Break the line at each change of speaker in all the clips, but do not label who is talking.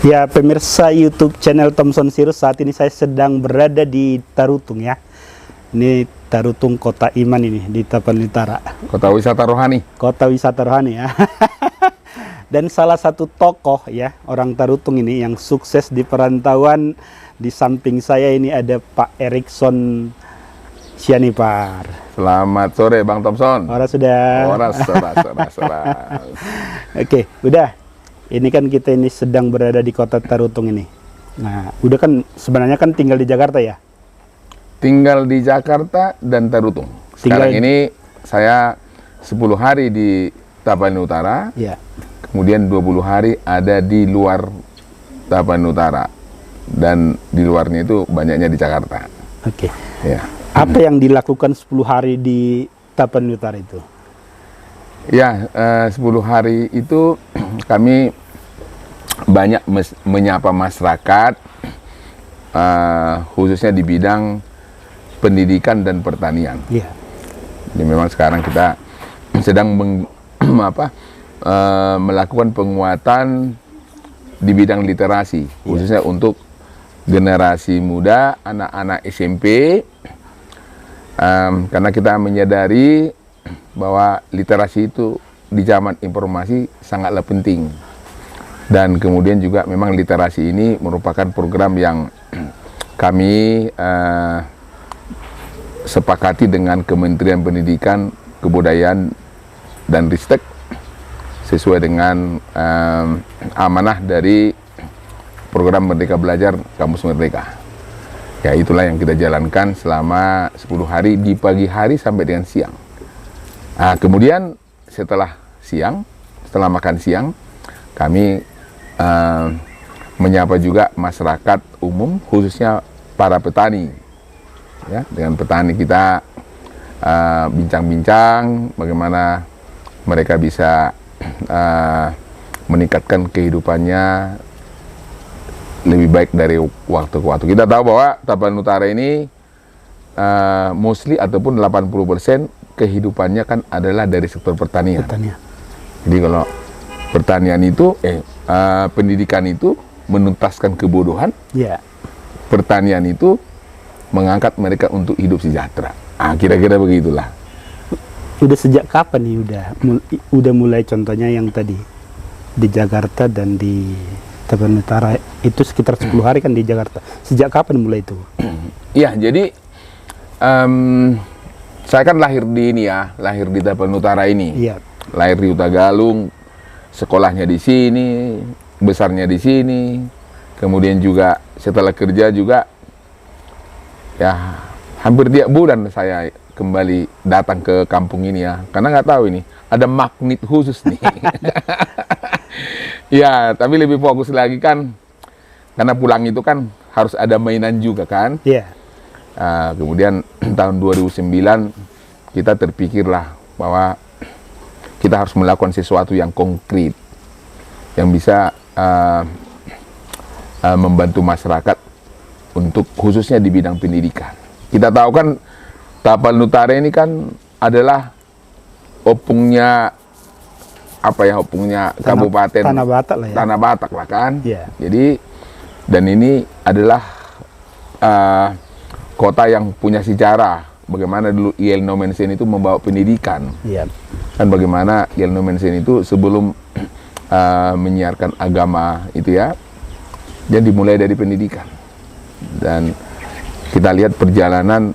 Ya, pemirsa YouTube channel Thompson Sirus, saat ini saya sedang berada di Tarutung ya. Ini Tarutung Kota Iman ini di Tapanuli Utara.
Kota wisata rohani.
Kota wisata rohani ya. Dan salah satu tokoh ya, orang Tarutung ini yang sukses di perantauan. Di samping saya ini ada Pak Erikson Sianipar.
Selamat sore Bang Thompson.
Ora sudah.
Ora sora.
Oke, udah. Ini kan kita ini sedang berada di kota Tarutung ini. Nah, udah kan sebenarnya kan tinggal di Jakarta ya?
Tinggal di Jakarta dan Tarutung. Sekarang ini saya 10 hari di Tapanuli Utara.
Ya.
Kemudian 20 hari ada di luar Tapanuli Utara. Dan di luarnya itu banyaknya di Jakarta.
Oke.
Ya.
Apa yang dilakukan 10 hari di Tapanuli Utara itu?
Ya, 10 hari itu kami banyak menyapa masyarakat, khususnya di bidang pendidikan dan pertanian.
Iya.
Jadi memang sekarang kita sedang melakukan penguatan di bidang literasi, khususnya untuk generasi muda, anak-anak SMP, karena kita menyadari bahwa literasi itu di zaman informasi sangatlah penting. Dan kemudian juga memang literasi ini merupakan program yang kami sepakati dengan Kementerian Pendidikan, Kebudayaan, dan Ristek sesuai dengan amanah dari program Merdeka Belajar Kampus Merdeka. Ya, itulah yang kita jalankan selama 10 hari di pagi hari sampai dengan siang. Nah, kemudian setelah makan siang, kami menyapa juga masyarakat umum, khususnya para petani. Ya, dengan petani kita bincang-bincang bagaimana mereka bisa meningkatkan kehidupannya lebih baik dari waktu ke waktu. Kita tahu bahwa Tapanuli Utara ini mostly ataupun 80% kehidupannya kan adalah dari sektor pertanian. Jadi kalau pertanian itu, pendidikan itu menuntaskan kebodohan, pertanian itu mengangkat mereka untuk hidup sejahtera. Kira-kira begitulah.
Udah sejak kapan nih udah mulai contohnya yang tadi di Jakarta dan di Tapanuli Utara itu sekitar 10 hari kan di Jakarta. Sejak kapan mulai itu?
Iya, jadi saya kan lahir di Tapanuli Utara ini.
Iya.
Lahir di Utagalung, sekolahnya di sini, besarnya di sini. Kemudian juga setelah kerja juga, ya hampir tiap bulan saya kembali datang ke kampung ini ya. Karena nggak tahu ini, ada magnet khusus nih. Ya, tapi lebih fokus lagi kan, karena pulang itu kan harus ada mainan juga kan.
Iya.
Kemudian tahun 2009 kita terpikirlah bahwa kita harus melakukan sesuatu yang konkret yang bisa membantu masyarakat untuk khususnya di bidang pendidikan. Kita tahu kan Tapanuli Utara ini kan adalah opungnya kabupaten
Tanah Batak lah ya.
Tanah Batak lah kan.
Yeah.
Jadi dan ini adalah kota yang punya sejarah. Bagaimana dulu IEL Nomensen itu membawa pendidikan.
Yeah.
Dan bagaimana IEL Nomensen itu sebelum menyiarkan agama itu ya, dia dimulai dari pendidikan. Dan kita lihat perjalanan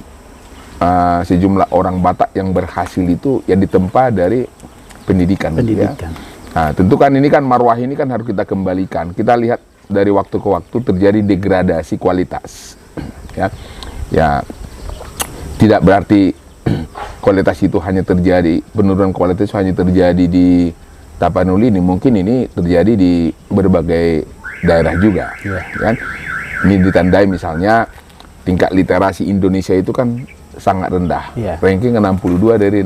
sejumlah orang Batak yang berhasil itu yang ditempa dari pendidikan. Gitu ya. Nah, tentu kan ini kan marwah ini kan harus kita kembalikan. Kita lihat dari waktu ke waktu terjadi degradasi kualitas. Ya, tidak berarti kualitas itu hanya terjadi, penurunan kualitas itu hanya terjadi di Tapanuli ini, mungkin ini terjadi di berbagai daerah juga. Kan? Ini ditandai misalnya tingkat literasi Indonesia itu kan sangat rendah. Ranking 62 dari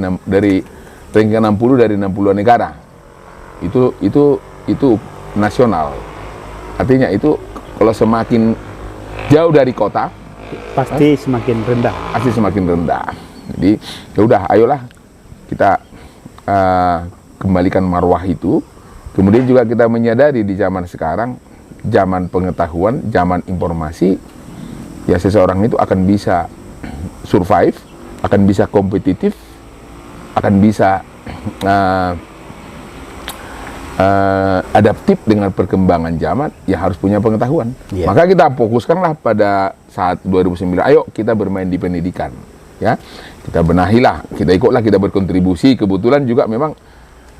ranking 60 dari 60 negara. Itu nasional. Artinya itu kalau semakin jauh dari kota
pasti semakin rendah.
Pasti semakin rendah. Jadi ya udah, ayolah kita kembalikan marwah itu. Kemudian juga kita menyadari di zaman sekarang zaman pengetahuan, zaman informasi, ya seseorang itu akan bisa survive, akan bisa kompetitif, akan bisa adaptif dengan perkembangan zaman, ya harus punya pengetahuan. Maka kita fokuskanlah pada saat 2009, ayo kita bermain di pendidikan, ya kita benahilah, kita ikutlah, kita berkontribusi. Kebetulan juga memang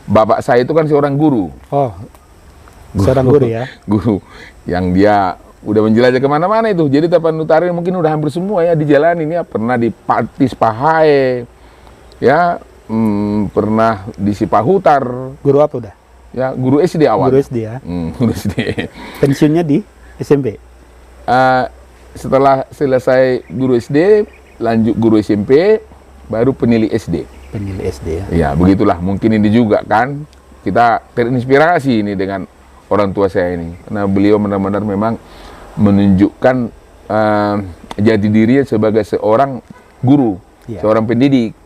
bapak saya itu kan seorang guru.
Oh, seorang guru ya?
Guru yang dia udah menjelajah kemana-mana itu. Jadi Tapanuli Utara mungkin udah hampir semua ya dijalanin ya. Pernah di Patis Pahae, ya pernah di Sipahutar.
Guru apa udah?
Ya, guru SD awal.
Guru SD ya?
Guru SD.
Pensiunnya di SMP?
Setelah selesai guru SD, lanjut guru SMP, baru penili SD.
Penili SD ya?
Ya, begitulah. Mungkin ini juga kan, kita terinspirasi ini dengan orang tua saya ini. Karena beliau benar-benar memang menunjukkan jati dirinya sebagai seorang guru, seorang pendidik.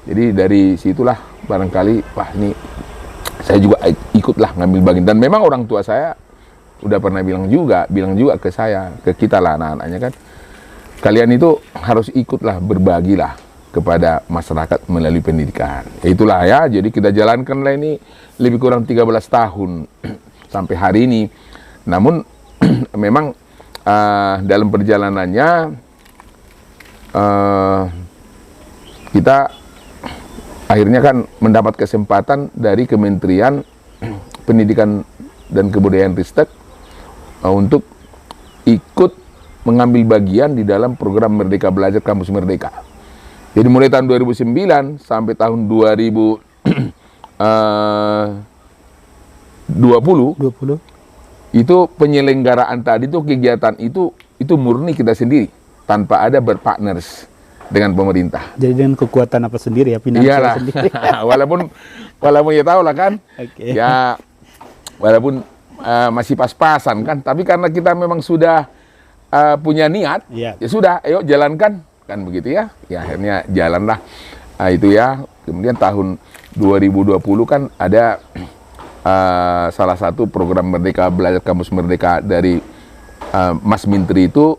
Jadi dari situlah barangkali, wah ini saya juga ikutlah ngambil bagian. Dan memang orang tua saya udah pernah bilang juga ke saya, ke kita lah anak-anaknya kan, kalian itu harus ikutlah, berbagilah kepada masyarakat melalui pendidikan. Itulah ya, jadi kita jalankanlah ini lebih kurang 13 tahun sampai hari ini. Namun memang dalam perjalanannya kita akhirnya kan mendapat kesempatan dari Kementerian Pendidikan dan Kebudayaan Ristek untuk ikut mengambil bagian di dalam program Merdeka Belajar Kampus Merdeka. Jadi mulai tahun 2009 sampai tahun 2020 itu penyelenggaraan tadi tuh, kegiatan itu murni kita sendiri tanpa ada berpartners dengan pemerintah.
Jadi dengan kekuatan apa sendiri ya, finansial sendiri.
walaupun ya tahu lah kan, ya walaupun masih pas-pasan kan, tapi karena kita memang sudah punya niat, ya sudah, ayo jalankan kan begitu ya. Ya akhirnya jalanlah itu ya. Kemudian tahun 2020 kan ada salah satu program Merdeka Belajar Kampus Merdeka dari Mas Menteri itu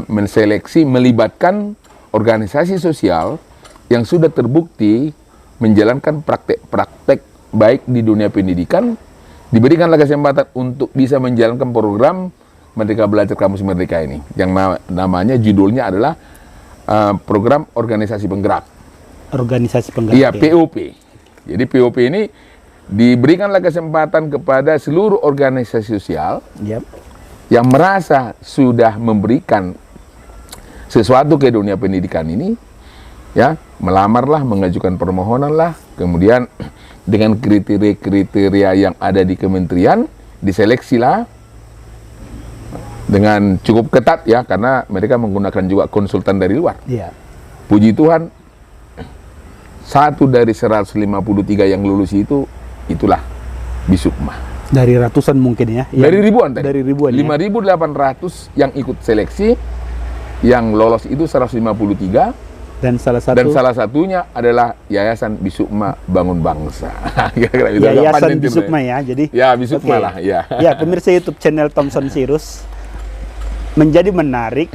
menseleksi, melibatkan organisasi sosial yang sudah terbukti menjalankan praktek-praktek baik di dunia pendidikan, diberikanlah kesempatan untuk bisa menjalankan program Merdeka Belajar Kampus Merdeka ini, yang namanya, judulnya adalah program organisasi penggerak.
Organisasi penggerak.
Iya, POP. Jadi POP ini diberikanlah kesempatan kepada seluruh organisasi sosial yang merasa sudah memberikan sesuatu ke dunia pendidikan ini, ya, melamarlah, mengajukan permohonan lah, kemudian dengan kriteria yang ada di kementerian, diseleksilah dengan cukup ketat ya, karena mereka menggunakan juga konsultan dari luar. Puji Tuhan, 1 dari 153 yang lulus itulah Bisukma.
Dari ratusan mungkin ya?
Dari ribuan tadi.
Dari ribuan
5.800 yang ikut seleksi, yang lolos itu 153.
Dan salah
satunya adalah Yayasan Bisukma Bangun Bangsa.
Yayasan Bisukma ya, jadi.
Ya, Bisukma lah, ya.
Ya, pemirsa YouTube channel Thompson Sirus, menjadi menarik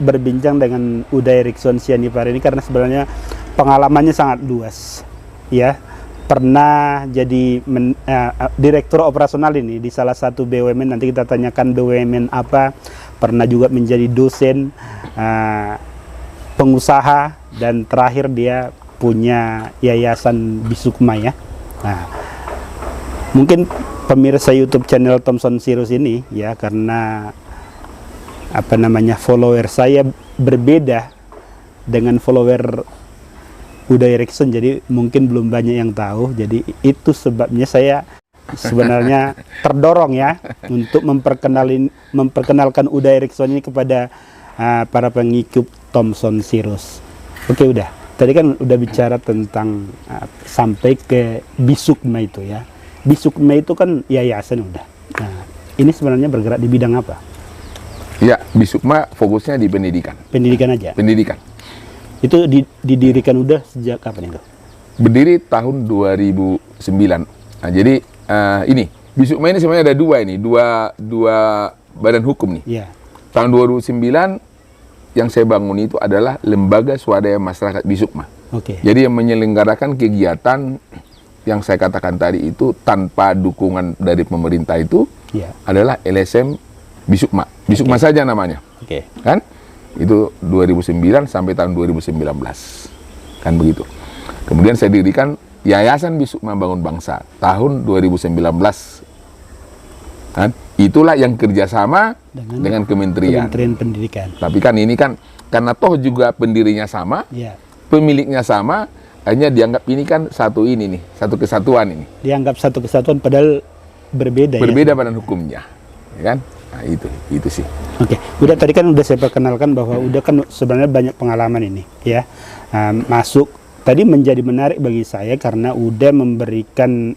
berbincang dengan Uda Erikson Sianipar ini karena sebenarnya pengalamannya sangat luas, ya. Pernah jadi direktur operasional ini di salah satu BUMN, nanti kita tanyakan BUMN apa. Pernah juga menjadi dosen, pengusaha, dan terakhir dia punya Yayasan Bisukma ya. Nah, mungkin pemirsa YouTube channel Thompson Sirus ini ya, karena follower saya berbeda dengan follower Uda Erikson, jadi mungkin belum banyak yang tahu. Jadi itu sebabnya saya sebenarnya terdorong ya untuk memperkenalkan Uda Erikson ini kepada para pengikut Thompson Sirus. Oke, udah. Tadi kan udah bicara tentang sampai ke Bisukma itu ya. Bisukma itu kan yayasan udah. Nah, ini sebenarnya bergerak di bidang apa?
Ya, Bisukma fokusnya di pendidikan.
Pendidikan aja?
Pendidikan.
Itu didirikan udah sejak kapan itu?
Berdiri tahun 2009. Nah, jadi ini Bisukma ini sebenarnya ada dua ini, dua badan hukum nih.
Ya.
Tahun 2009 yang saya bangun itu adalah Lembaga Swadaya Masyarakat Bisukma.
Oke.
Jadi yang menyelenggarakan kegiatan yang saya katakan tadi itu tanpa dukungan dari pemerintah itu
Ya.
adalah LSM Bisukma. Bisukma saja namanya.
Oke.
Kan? Itu 2009 sampai tahun 2019. Kan begitu. Kemudian saya dirikan Yayasan Bisukma Bangun Bangsa tahun 2019. Kan? Itulah yang kerjasama dengan Kementerian.
Kementerian Pendidikan.
Tapi kan ini kan karena toh juga pendirinya sama,
Ya.
pemiliknya sama, hanya dianggap ini kan satu ini nih, satu kesatuan ini.
Dianggap satu kesatuan padahal berbeda.
Berbeda badan hukumnya, ya kan? Nah, itu sih.
Oke, udah tadi kan udah saya perkenalkan bahwa udah kan sebenarnya banyak pengalaman ini, ya. Masuk tadi menjadi menarik bagi saya karena udah memberikan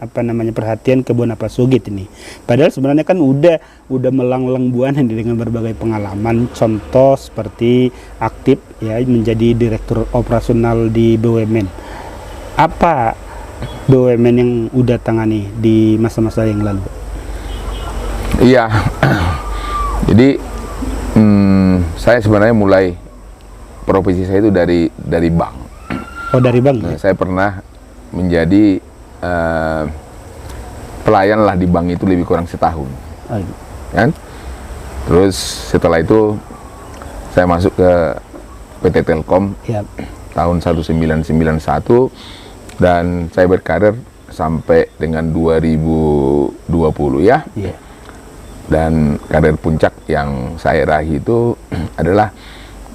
perhatian ke Bonapa Sugit ini. Padahal sebenarnya kan udah melanglang buana dengan berbagai pengalaman, contoh seperti aktif ya menjadi direktur operasional di BUMN. Apa BUMN yang udah tangani di masa-masa yang lalu?
Iya. Jadi saya sebenarnya mulai profesi saya itu dari bank.
Oh, dari bank.
Nah, saya pernah menjadi pelayan lah di bank itu lebih kurang setahun, kan? Terus setelah itu saya masuk ke PT Telkom
Ya.
tahun 1991 dan saya berkarir sampai dengan 2020 ya.
Iya.
Dan karir puncak yang saya raih itu adalah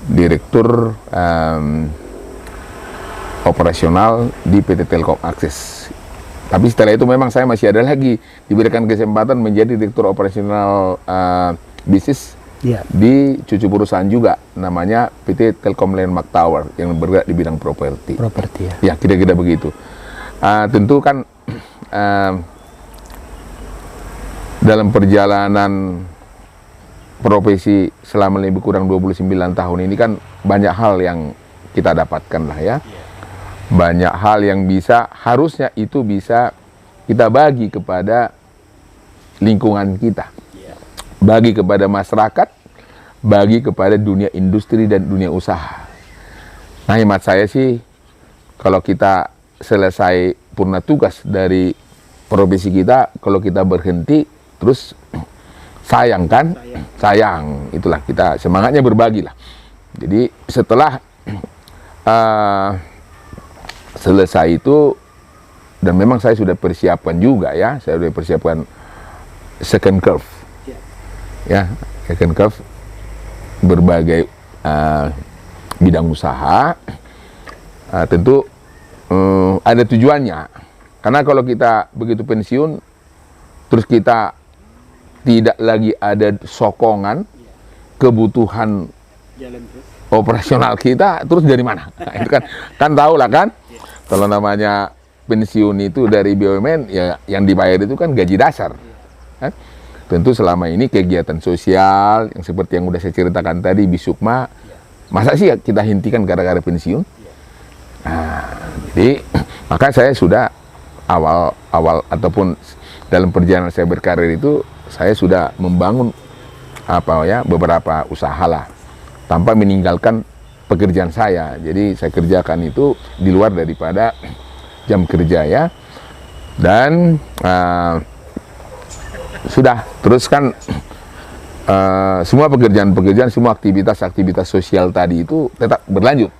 direktur operasional di PT Telkom Akses. Tapi setelah itu memang saya masih ada lagi diberikan kesempatan menjadi direktur operasional bisnis
Ya.
di cucu perusahaan juga, namanya PT Telkom Landmark Tower yang bergerak di bidang properti.
Properti ya.
Ya, kira-kira begitu. Tentu kan dalam perjalanan profesi selama lebih kurang 29 tahun ini kan banyak hal yang kita dapatkan lah ya. Banyak hal yang harusnya itu bisa kita bagi kepada lingkungan kita. Bagi kepada masyarakat, bagi kepada dunia industri dan dunia usaha. Nah, hemat saya sih kalau kita selesai purna tugas dari profesi kita, kalau kita berhenti terus sayang kan? Sayang. Itulah kita semangatnya berbagi lah. Jadi setelah selesai itu, dan memang saya sudah persiapkan juga ya, saya sudah persiapkan second curve. Ya, second curve berbagai bidang usaha. Tentu ada tujuannya. Karena kalau kita begitu pensiun, terus kita tidak lagi ada sokongan kebutuhan operasional kita, terus dari mana? Nah, itu kan tahu lah kan, kalau namanya pensiun itu dari BUMN ya yang dibayar itu kan gaji dasar. Kan? Tentu selama ini kegiatan sosial yang seperti yang udah saya ceritakan tadi Bisukma, masa sih kita hentikan gara-gara pensiun? Nah, jadi maka saya sudah awal ataupun dalam perjalanan saya berkarir itu saya sudah membangun beberapa usaha lah tanpa meninggalkan pekerjaan saya. Jadi saya kerjakan itu di luar daripada jam kerja ya. Dan sudah terus kan semua pekerjaan-pekerjaan, semua aktivitas sosial tadi itu tetap berlanjut.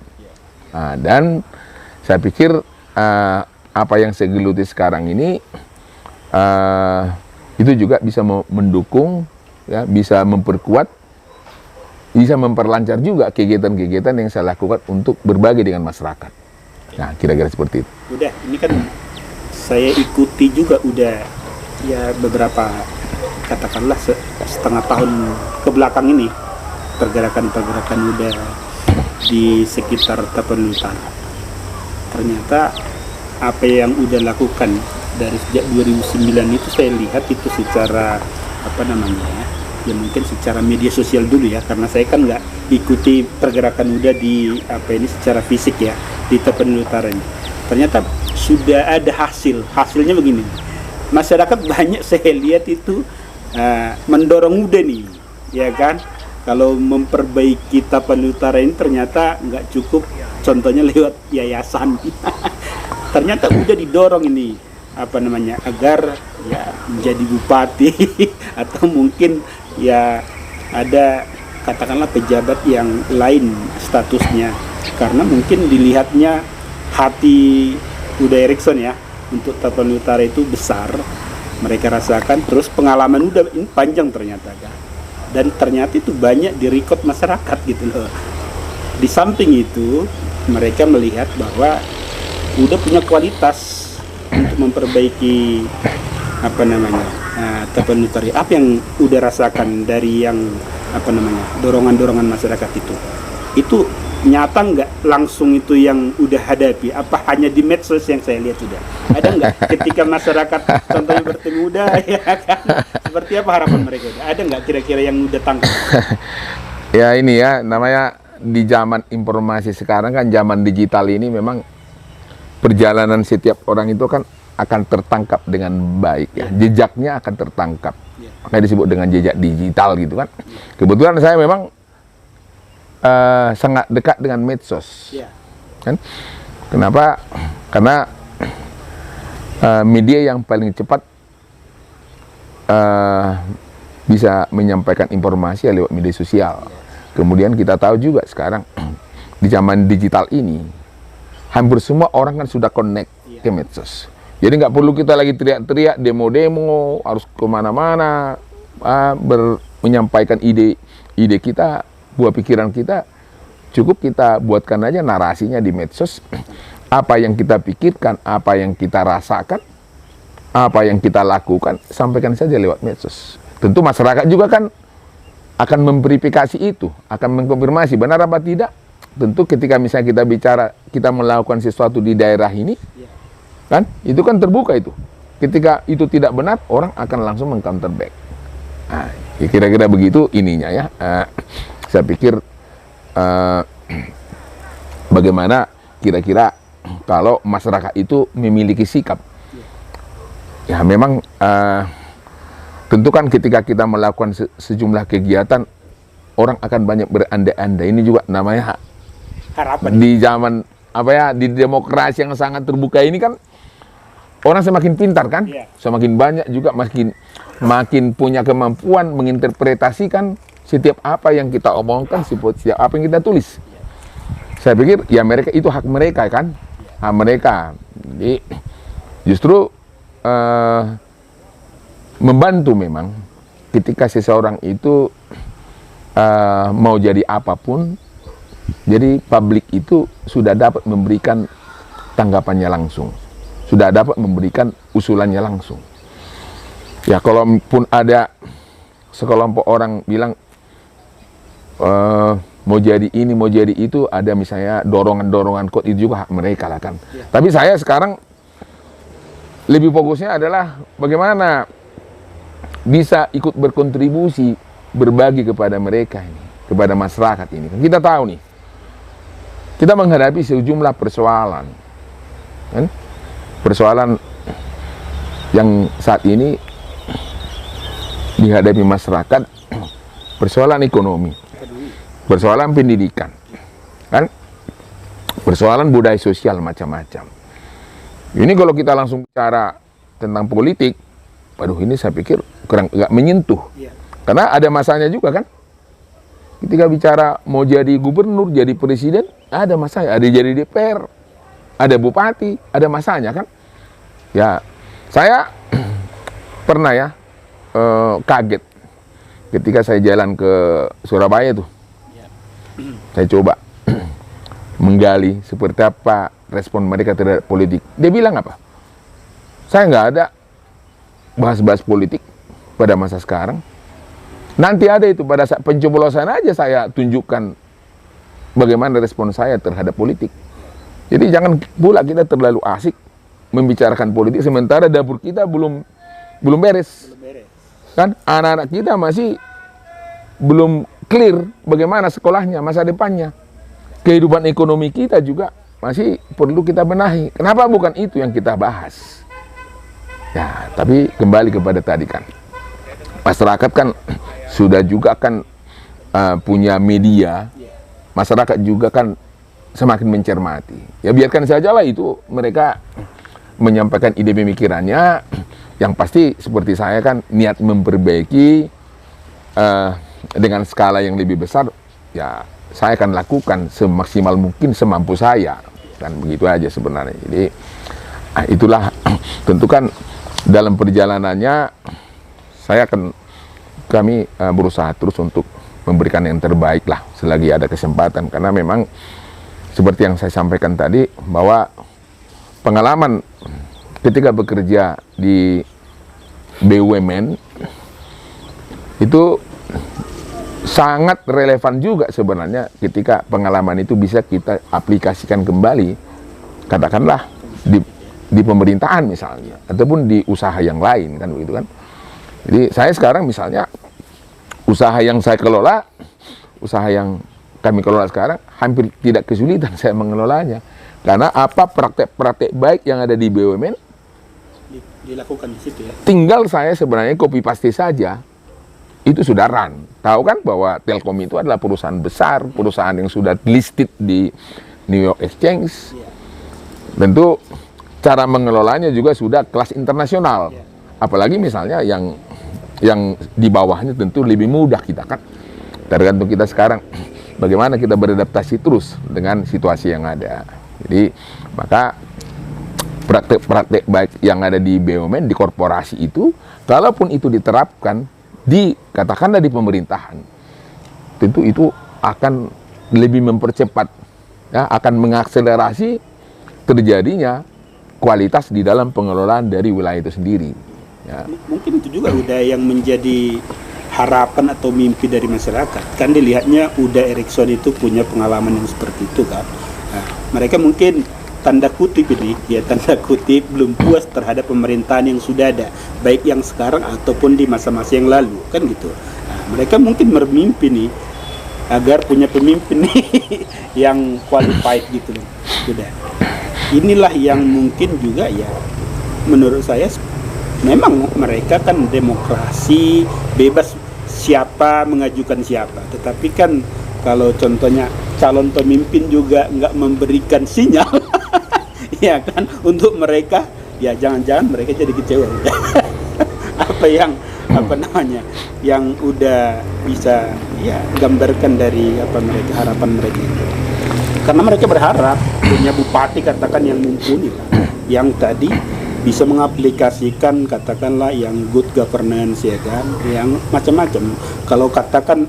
Dan saya pikir apa yang saya geluti sekarang ini itu juga bisa mendukung, ya, bisa memperkuat, bisa memperlancar juga kegiatan-kegiatan yang saya lakukan untuk berbagi dengan masyarakat. Nah, kira-kira seperti itu.
Udah, ini kan saya ikuti juga udah ya beberapa, katakanlah setengah tahun ke belakang ini, pergerakan-pergerakan udah di sekitar Tapanuli Utara. Ternyata apa yang udah lakukan dari sejak 2009 itu saya lihat itu secara ya mungkin secara media sosial dulu ya, karena saya kan nggak ikuti pergerakan udah di secara fisik ya di Tapanuli Utara ini. Ternyata sudah ada hasilnya begini. masyarakat banyak saya lihat itu mendorong udah nih, ya kan? Kalau memperbaiki Tapanuli Utara ini ternyata nggak cukup, contohnya lewat yayasan. Ternyata udah didorong ini agar ya menjadi bupati atau mungkin ya ada katakanlah pejabat yang lain statusnya, karena mungkin dilihatnya hati Uda Erickson ya untuk Tapanuli Utara itu besar, mereka rasakan, terus pengalaman Uda ini panjang ternyata kan, dan ternyata itu banyak direkod masyarakat gitu loh. Di samping itu mereka melihat bahwa Uda punya kualitas untuk memperbaiki Tapanuli Utara. Apa yang Uda rasakan dari yang dorongan-dorongan masyarakat itu nyata nggak langsung itu yang udah hadapi? Apa hanya di medsos yang saya lihat udah? Ada nggak ketika masyarakat contohnya bertemu Uda, ya kan? Seperti apa harapan mereka? Ada nggak kira-kira yang udah tangkap?
Ya ini ya, namanya di zaman informasi sekarang kan, zaman digital ini memang perjalanan setiap orang itu kan akan tertangkap dengan baik ya. Jejaknya akan tertangkap. Makanya disebut dengan jejak digital gitu kan. Kebetulan saya memang sangat dekat dengan medsos. Kan? Kenapa? Karena media yang paling cepat bisa menyampaikan informasi lewat media sosial. Kemudian kita tahu juga sekarang di zaman digital ini hampir semua orang kan sudah connect ke medsos. Jadi nggak perlu kita lagi teriak-teriak, demo-demo, harus kemana-mana menyampaikan ide kita, buah pikiran kita. Cukup kita buatkan aja narasinya di medsos. Apa yang kita pikirkan, apa yang kita rasakan, apa yang kita lakukan, sampaikan saja lewat medsos. Tentu masyarakat juga kan akan memverifikasi itu, akan mengkonfirmasi benar apa tidak. Tentu ketika misalnya kita bicara, kita melakukan sesuatu di daerah ini, kan itu kan terbuka itu. Ketika itu tidak benar, orang akan langsung meng-counter back. Nah, ya kira-kira begitu ininya ya. Saya pikir bagaimana kira-kira kalau masyarakat itu memiliki sikap. Ya memang tentu kan ketika kita melakukan sejumlah kegiatan, orang akan banyak berandai-andai. Ini juga namanya harapan. Di zaman di demokrasi yang sangat terbuka ini kan orang semakin pintar kan, semakin banyak juga makin punya kemampuan menginterpretasikan setiap apa yang kita omongkan, setiap apa yang kita tulis. Saya pikir ya mereka itu hak mereka kan, hak mereka. Jadi justru membantu memang ketika seseorang itu mau jadi apapun, jadi publik itu sudah dapat memberikan tanggapannya langsung, sudah dapat memberikan usulannya langsung. Ya kalaupun ada sekelompok orang bilang mau jadi ini, mau jadi itu, ada misalnya dorongan-dorongan kok, itu juga hak mereka lah kan. Tapi saya sekarang lebih fokusnya adalah bagaimana bisa ikut berkontribusi, berbagi kepada mereka ini, kepada masyarakat ini. Kita tahu nih, kita menghadapi sejumlah persoalan, kan? Persoalan yang saat ini dihadapi masyarakat, persoalan ekonomi, persoalan pendidikan, kan? Persoalan budaya sosial macam-macam. Ini kalau kita langsung bicara tentang politik, waduh ini saya pikir kurang agak menyentuh. Karena ada masanya juga kan. Ketika bicara mau jadi gubernur, jadi presiden, ada masanya. Ada jadi DPR, ada bupati, ada masanya kan. Ya, saya pernah ya kaget ketika saya jalan ke Surabaya tuh. Saya coba menggali seperti apa respon mereka terhadap politik. Dia bilang apa? Saya nggak ada bahas-bahas politik pada masa sekarang. Nanti ada itu pada saat pencoblosan aja saya tunjukkan bagaimana respon saya terhadap politik. Jadi jangan pula kita terlalu asik membicarakan politik sementara dapur kita belum beres. Kan anak-anak kita masih belum clear bagaimana sekolahnya, masa depannya. Kehidupan ekonomi kita juga masih perlu kita benahi. Kenapa bukan itu yang kita bahas? Ya, tapi kembali kepada tadi kan, masyarakat kan sudah juga kan punya media, masyarakat juga kan semakin mencermati. Ya biarkan saja lah itu mereka menyampaikan ide pemikirannya, yang pasti seperti saya kan niat memperbaiki dengan skala yang lebih besar, ya saya akan lakukan semaksimal mungkin semampu saya, kan begitu aja sebenarnya. Jadi itulah tentu kan dalam perjalanannya kami berusaha terus untuk memberikan yang terbaik lah selagi ada kesempatan, karena memang seperti yang saya sampaikan tadi bahwa pengalaman ketika bekerja di BUMN itu sangat relevan juga sebenarnya ketika pengalaman itu bisa kita aplikasikan kembali, katakanlah di pemerintahan misalnya, ataupun di usaha yang lain, kan begitu kan. Jadi saya sekarang misalnya usaha yang saya kelola, usaha yang kami kelola sekarang hampir tidak kesulitan saya mengelolanya, karena apa praktek-praktek baik yang ada di BUMN
dilakukan di situ ya.
Tinggal saya sebenarnya copy paste saja, itu sudah run. Tahu kan bahwa Telkom itu adalah perusahaan besar, perusahaan yang sudah listed di New York Exchange. Tentu cara mengelolanya juga sudah kelas internasional. Apalagi misalnya yang di bawahnya tentu lebih mudah kita kan. Tergantung kita sekarang bagaimana kita beradaptasi terus dengan situasi yang ada. Jadi maka praktek-praktek baik yang ada di BUMN, di korporasi itu, kalaupun itu diterapkan katakanlah di pemerintahan, tentu itu akan lebih mempercepat, ya, akan mengakselerasi terjadinya kualitas di dalam pengelolaan dari wilayah itu sendiri. Ya.
Mungkin itu juga udah yang menjadi harapan atau mimpi dari masyarakat. Kan dilihatnya udah Erickson itu punya pengalaman yang seperti itu kan. Nah, mereka mungkin tanda kutip belum puas terhadap pemerintahan yang sudah ada, baik yang sekarang ataupun di masa-masa yang lalu, kan gitu. Nah, mereka mungkin bermimpi nih agar punya pemimpin nih yang qualified gitu loh. Sudah. Inilah yang mungkin juga ya menurut saya memang mereka kan demokrasi, bebas siapa mengajukan siapa. Tetapi kan kalau contohnya calon pemimpin juga nggak memberikan sinyal, ya kan, untuk mereka, ya jangan-jangan mereka jadi kecewa. Yang udah bisa ya gambarkan dari harapan mereka itu. Karena mereka berharap punya bupati katakan yang mumpuni lah, yang tadi bisa mengaplikasikan katakanlah yang good governance, ya kan, yang macam-macam. Kalau katakan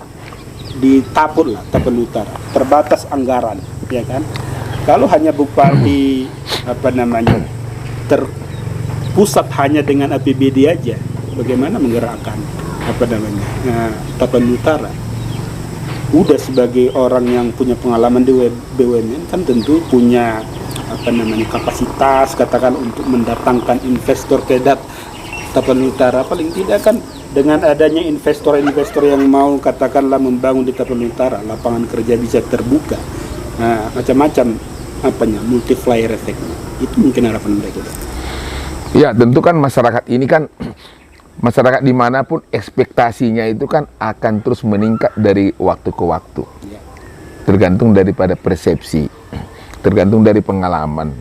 di Tapun Utara terbatas anggaran, ya kan. Kalau hanya bupati terpusat hanya dengan APBD aja, bagaimana menggerakkan Tapun Utara? Udah sebagai orang yang punya pengalaman di BUMN kan tentu punya kapasitas katakan untuk mendatangkan investor ke Tapun Utara. Paling tidak kan dengan adanya investor-investor yang mau katakanlah membangun di Tapun Utara, lapangan kerja bisa terbuka. Nah, macam-macam multiplier efeknya. Itu mungkin harapan mereka.
Ya, tentu kan masyarakat ini kan masyarakat dimanapun ekspektasinya itu kan akan terus meningkat dari waktu ke waktu. Tergantung daripada persepsi, tergantung dari pengalaman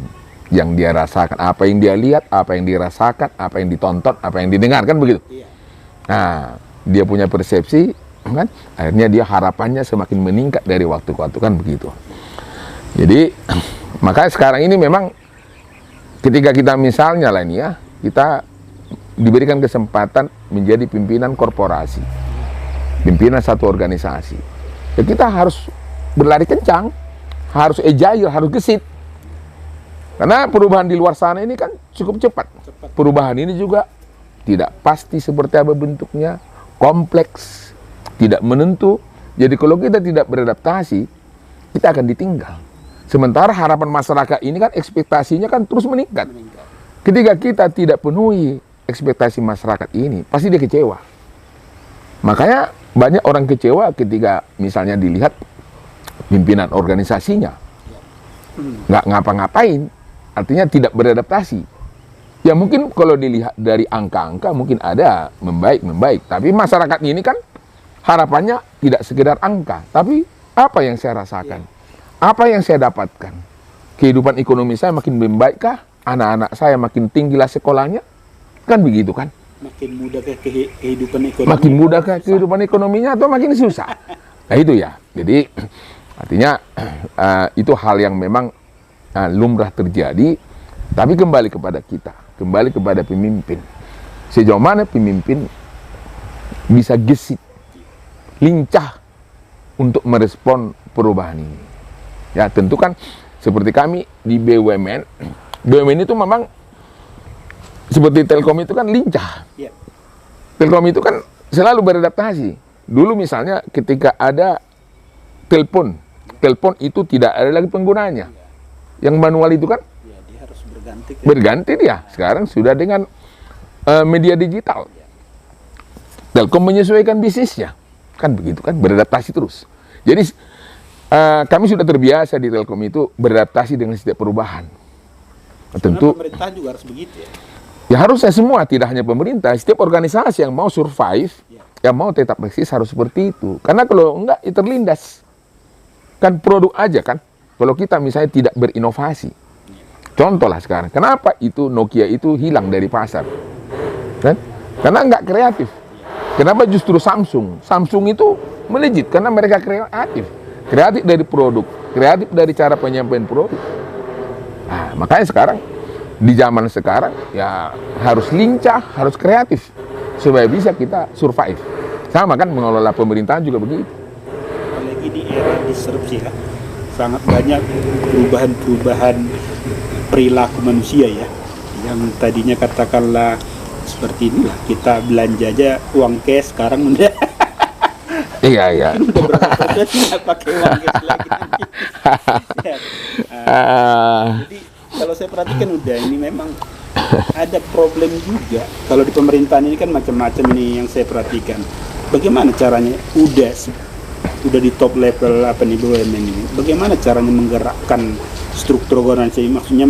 yang dia rasakan, apa yang dia lihat, apa yang dirasakan, apa yang ditonton, apa yang didengarkan, begitu. Nah, dia punya persepsi, kan? Akhirnya dia harapannya semakin meningkat dari waktu ke waktu, kan begitu. Jadi, maka sekarang ini memang ketika kita misalnya lah ini ya, kita diberikan kesempatan menjadi pimpinan korporasi, pimpinan satu organisasi, ya kita harus berlari kencang, harus agile, harus gesit. Karena perubahan di luar sana ini kan cukup cepat. Perubahan ini juga tidak pasti seperti apa bentuknya, kompleks, tidak menentu. Jadi kalau kita tidak beradaptasi, kita akan ditinggal. Sementara harapan masyarakat ini kan ekspektasinya kan terus meningkat. Ketika kita tidak penuhi ekspektasi masyarakat ini, pasti dia kecewa. Makanya banyak orang kecewa ketika misalnya dilihat pimpinan organisasinya nggak ngapa-ngapain, artinya tidak beradaptasi. Ya mungkin kalau dilihat dari angka-angka mungkin ada membaik. Tapi masyarakat ini kan harapannya tidak sekedar angka. Tapi apa yang saya rasakan? Apa yang saya dapatkan? Kehidupan ekonomi saya makin membaikkah? Anak-anak saya makin tinggilah sekolahnya? Kan begitu kan?
Makin mudah ke kehidupan ekonomi.
Makin mudah ke kehidupan ekonominya atau makin susah? Nah itu ya. Jadi artinya itu hal yang memang lumrah terjadi. Tapi kembali kepada kita. Kembali kepada pemimpin. Sejauh mana pemimpin bisa gesit, lincah untuk merespon perubahan ini. Ya tentu kan seperti kami di BUMN. BUMN itu memang seperti Telkom itu kan lincah.
Ya.
Telkom itu kan selalu beradaptasi. Dulu misalnya ketika ada telepon itu tidak ada lagi penggunanya. Yang manual itu kan
Ya, dia harus berganti.
berganti dia. Sekarang sudah dengan media digital. Telkom menyesuaikan bisnisnya. Kan begitu kan, beradaptasi terus. Jadi kami sudah terbiasa di Telkom itu beradaptasi dengan setiap perubahan. Tentu
pemerintah juga harus begitu ya.
ya harusnya semua, tidak hanya pemerintah. Setiap organisasi yang mau survive, yang mau tetap eksis harus seperti itu. Karena kalau enggak, ya terlindas. Kan produk aja kan. Kalau kita misalnya tidak berinovasi. Contoh lah sekarang, kenapa itu Nokia itu hilang dari pasar? Kan? Karena enggak kreatif. Kenapa justru Samsung? Samsung itu melejit karena mereka kreatif. Kreatif dari produk, kreatif dari cara penyampaian produk. Nah, makanya sekarang, di zaman sekarang, ya harus lincah, harus kreatif. Supaya bisa kita survive. Sama kan mengelola pemerintahan juga begitu.
Apalagi di era disrupsi ya. Sangat banyak perubahan-perubahan perilaku manusia ya. Yang tadinya katakanlah seperti inilah, kita belanja aja uang cash, sekarang udah
Iya.
udah berapa tidak pakai uang cash lagi nanti. Ya. Jadi kalau saya perhatikan udah ini memang ada problem juga. Kalau di pemerintahan ini kan macam-macam ini yang saya perhatikan. Bagaimana caranya udah di top level apa nih BUMN ini? Bagaimana caranya menggerakkan struktur organisasi, maksudnya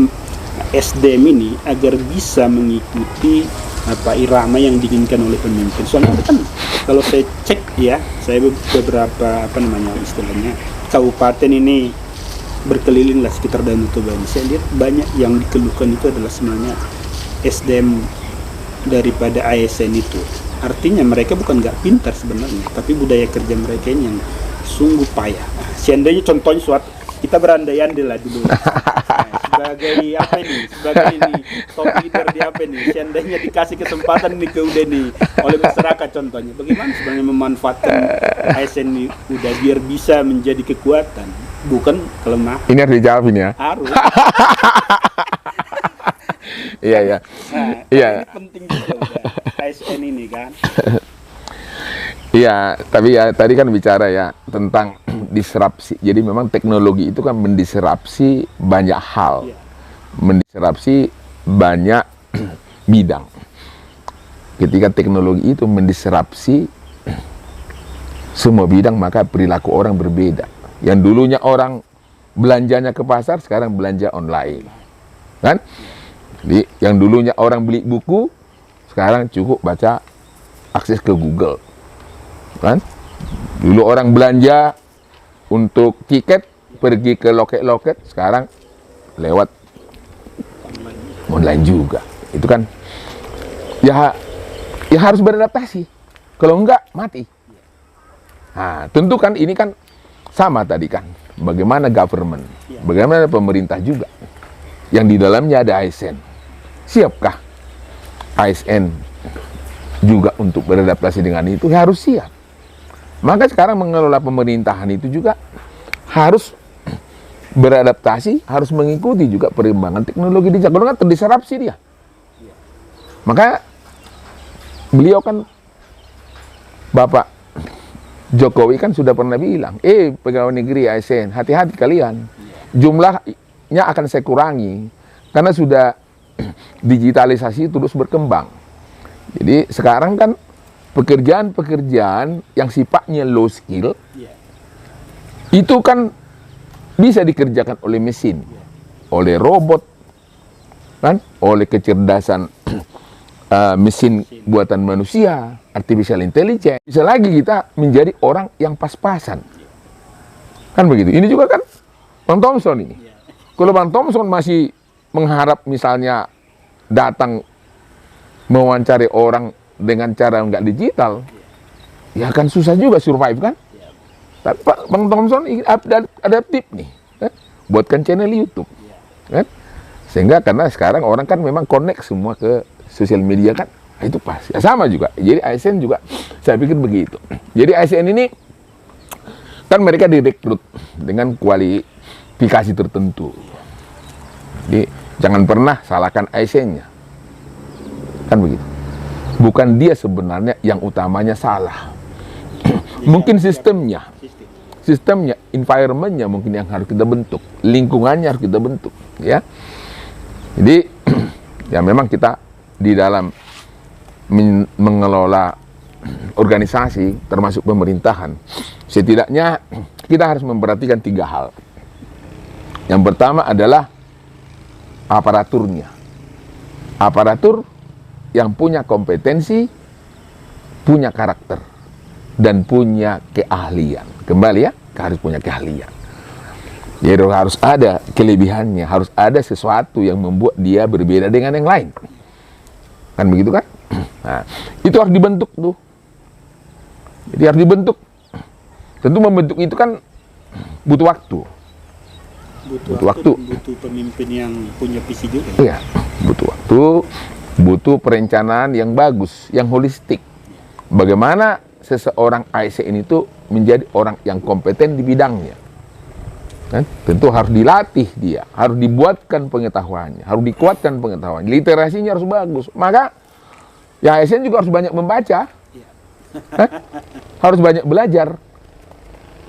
SDM ini agar bisa mengikuti apa irama yang diinginkan oleh pemimpin. Soalnya kan kalau saya cek ya, saya beberapa apa namanya istilahnya kabupaten ini berkeliling lah sekitar Danau Toba ini. Saya lihat banyak yang dikeluhkan itu adalah sebenarnya SDM daripada ASN itu. Artinya mereka bukan nggak pintar sebenarnya, tapi budaya kerja mereka ini yang sungguh payah. Nah, seandainya contohnya suatu kita berandai-andai lah dulu. Sebagai apa ini? Sebagai ini top leader di apa nih? Seandainya dikasih kesempatan nih ke udah nih oleh masyarakat contohnya. Bagaimana sebenarnya memanfaatkan ASN ini udah biar bisa menjadi kekuatan, bukan kelemahan.
Ini harus dijawab ini ya.
Harus.
Iya.
Nah,
Iya.
ini penting juga udah ASN ini kan.
Iya, tapi ya tadi kan bicara ya tentang disrupsi. Jadi memang teknologi itu kan mendisrupsi banyak hal.
Iya.
Mendisrupsi banyak bidang. Ketika teknologi itu mendisrupsi semua bidang, maka perilaku orang berbeda. Yang dulunya orang belanjanya ke pasar, sekarang belanja online. Kan? Jadi yang dulunya orang beli buku, sekarang cukup baca, akses ke Google. Kan? Dulu orang belanja untuk tiket pergi ke loket-loket, sekarang lewat online juga. Itu kan ya harus beradaptasi. Kalau enggak mati. Nah, tentu kan ini kan sama tadi kan. Bagaimana government, bagaimana pemerintah juga yang di dalamnya ada ASN. Siapkah ASN juga untuk beradaptasi dengan itu? Ya harus siap. Maka sekarang mengelola pemerintahan itu juga harus beradaptasi, harus mengikuti juga perkembangan teknologi digital. Kalau nggak terdisrupsi dia. Maka beliau kan, Bapak Jokowi kan sudah pernah bilang, pegawai negeri ASN, hati-hati kalian. Jumlahnya akan saya kurangi, karena sudah digitalisasi terus berkembang. Jadi sekarang kan pekerjaan-pekerjaan yang sifatnya low skill, itu kan bisa dikerjakan oleh mesin, oleh robot, kan, oleh kecerdasan mesin buatan manusia, artificial intelligence. Bisa lagi kita menjadi orang yang pas-pasan. Kan begitu. Ini juga kan Bang Thompson ini. Kalau Bang Thompson masih mengharap misalnya datang mewawancari orang dengan cara nggak digital, ya akan susah juga survive kan. Tapi Pak Bang Thompson ada tip nih, kan? Buatkan channel YouTube, kan? Sehingga karena sekarang orang kan memang connect semua ke sosial media kan, itu pas. Ya, sama juga. Jadi ASN juga, saya pikir begitu. Jadi ASN ini kan mereka direkrut dengan kualifikasi tertentu. Jadi jangan pernah salahkan ASN-nya, kan begitu. Bukan dia sebenarnya yang utamanya salah. Mungkin sistemnya, environment-nya mungkin yang harus kita bentuk, lingkungannya harus kita bentuk, ya. Jadi ya memang kita di dalam mengelola organisasi termasuk pemerintahan, setidaknya kita harus memperhatikan 3 hal. Yang pertama adalah aparaturnya. Aparatur yang punya kompetensi, punya karakter, dan punya keahlian. Kembali ya, harus punya keahlian. Jadi harus ada kelebihannya, harus ada sesuatu yang membuat dia berbeda dengan yang lain. Kan begitu kan? Nah, itu harus dibentuk tuh. Jadi harus dibentuk. Tentu membentuk itu kan butuh waktu. Butuh waktu.
Butuh pemimpin yang punya visi juga.
Iya, butuh waktu, butuh perencanaan yang bagus, yang holistik. Bagaimana seseorang ASN itu menjadi orang yang kompeten di bidangnya. Kan? Tentu harus dilatih dia, harus dibuatkan pengetahuannya, harus dikuatkan pengetahuannya, literasinya harus bagus. Maka ya ASN juga harus banyak membaca, harus banyak belajar,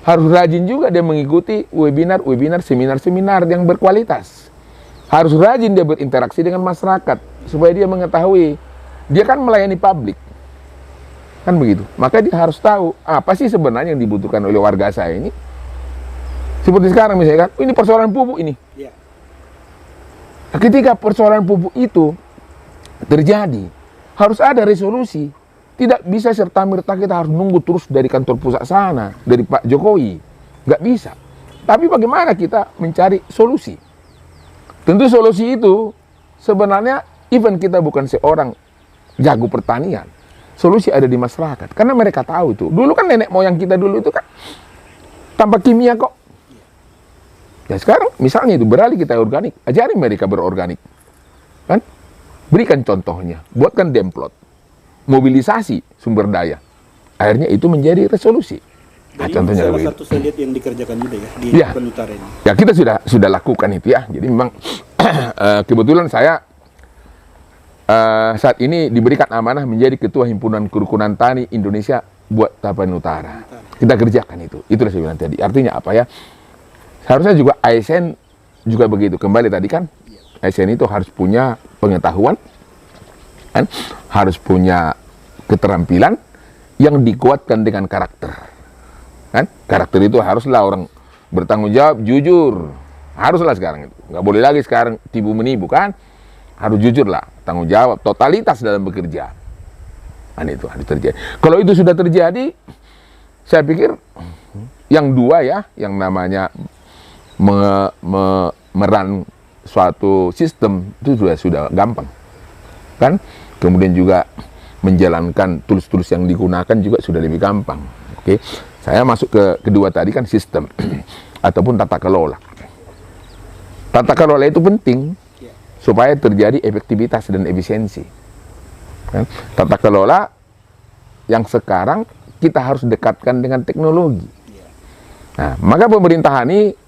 harus rajin juga dia mengikuti webinar, seminar yang berkualitas. Harus rajin dia berinteraksi dengan masyarakat supaya dia mengetahui, dia kan melayani publik, kan begitu. Maka dia harus tahu apa sih sebenarnya yang dibutuhkan oleh warga saya ini. Seperti sekarang misalnya kan, ini persoalan pupuk ini. Ketika persoalan pupuk itu terjadi, harus ada resolusi. Tidak bisa serta-merta kita harus nunggu terus dari kantor pusat sana, dari Pak Jokowi. Nggak bisa. Tapi bagaimana kita mencari solusi? Tentu solusi itu sebenarnya, even kita bukan seorang jago pertanian, solusi ada di masyarakat. Karena mereka tahu itu. Dulu kan nenek moyang kita dulu itu kan tanpa kimia kok. Ya sekarang misalnya itu beralih kita organik, ajari mereka berorganik, kan? Berikan contohnya, buatkan demplot, mobilisasi sumber daya, akhirnya itu menjadi resolusi. Nah, contohnya
salah satu saya lihat yang dikerjakan juga ya di Penutara ini.
Ya kita sudah lakukan itu ya. Jadi memang kebetulan saya saat ini diberikan amanah menjadi ketua himpunan kerukunan tani Indonesia buat Tapan Utara. Kita kerjakan itu. Itulah saya bilang tadi. Artinya apa ya? Seharusnya juga ASN juga begitu. Kembali tadi kan, ASN itu harus punya pengetahuan, kan? Harus punya keterampilan yang dikuatkan dengan karakter. Kan? Karakter itu haruslah orang bertanggung jawab, jujur. Haruslah sekarang itu. Nggak boleh lagi sekarang tipu menipu kan? Harus jujur lah, tanggung jawab, totalitas dalam bekerja. Kan itu harus terjadi. Kalau itu sudah terjadi, saya pikir yang dua ya, yang namanya meran suatu sistem itu sudah gampang, kan? Kemudian juga menjalankan tools-tools yang digunakan juga sudah lebih gampang. Oke, saya masuk ke kedua tadi kan sistem ataupun tata kelola. Tata kelola itu penting supaya terjadi efektivitas dan efisiensi. Kan? Tata kelola yang sekarang kita harus dekatkan dengan teknologi. Nah, maka pemerintahan ini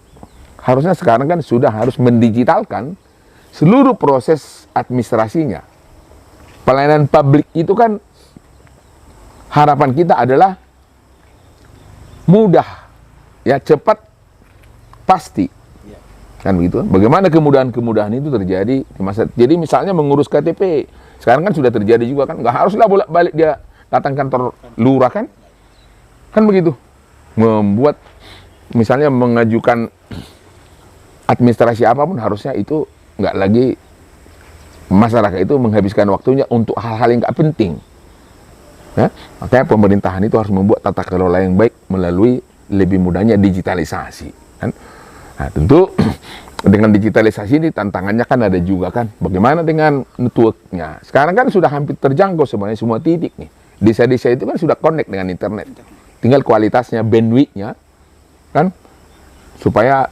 harusnya sekarang kan sudah harus mendigitalkan seluruh proses administrasinya. Pelayanan publik itu kan harapan kita adalah mudah, ya cepat, pasti. Kan begitu. Bagaimana kemudahan-kemudahan itu terjadi di masa. Jadi misalnya mengurus KTP, sekarang kan sudah terjadi juga kan. Nggak haruslah bolak-balik dia datang kantor lurah kan. Kan begitu. Membuat misalnya mengajukan administrasi apapun harusnya itu nggak lagi masyarakat itu menghabiskan waktunya untuk hal-hal yang nggak penting. Ya, makanya pemerintahan itu harus membuat tata kelola yang baik melalui lebih mudahnya digitalisasi. Kan? Nah, tentu dengan digitalisasi ini tantangannya kan ada juga kan. Bagaimana dengan networknya? Sekarang kan sudah hampir terjangkau sebenarnya semua titik nih. Desa-desa itu kan sudah connect dengan internet. Tinggal kualitasnya, bandwidth-nya, kan, supaya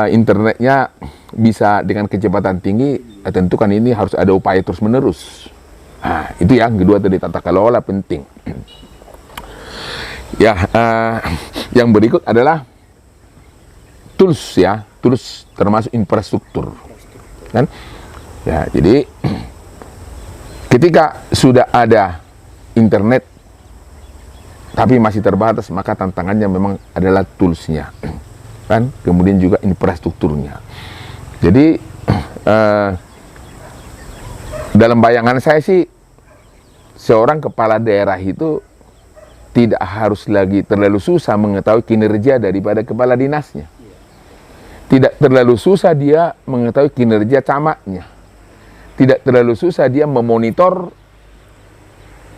internetnya bisa dengan kecepatan tinggi. Tentu kan ini harus ada upaya terus-menerus. Nah, itu yang kedua tadi, tata kelola penting. Ya, yang berikut adalah tools ya, tools termasuk infrastruktur, kan? Ya, jadi ketika sudah ada internet tapi masih terbatas, maka tantangannya memang adalah toolsnya, kan? Kemudian juga infrastrukturnya. Jadi dalam bayangan saya sih, seorang kepala daerah itu tidak harus lagi terlalu susah mengetahui kinerja daripada kepala dinasnya. Tidak terlalu susah dia mengetahui kinerja camatnya. Tidak terlalu susah dia memonitor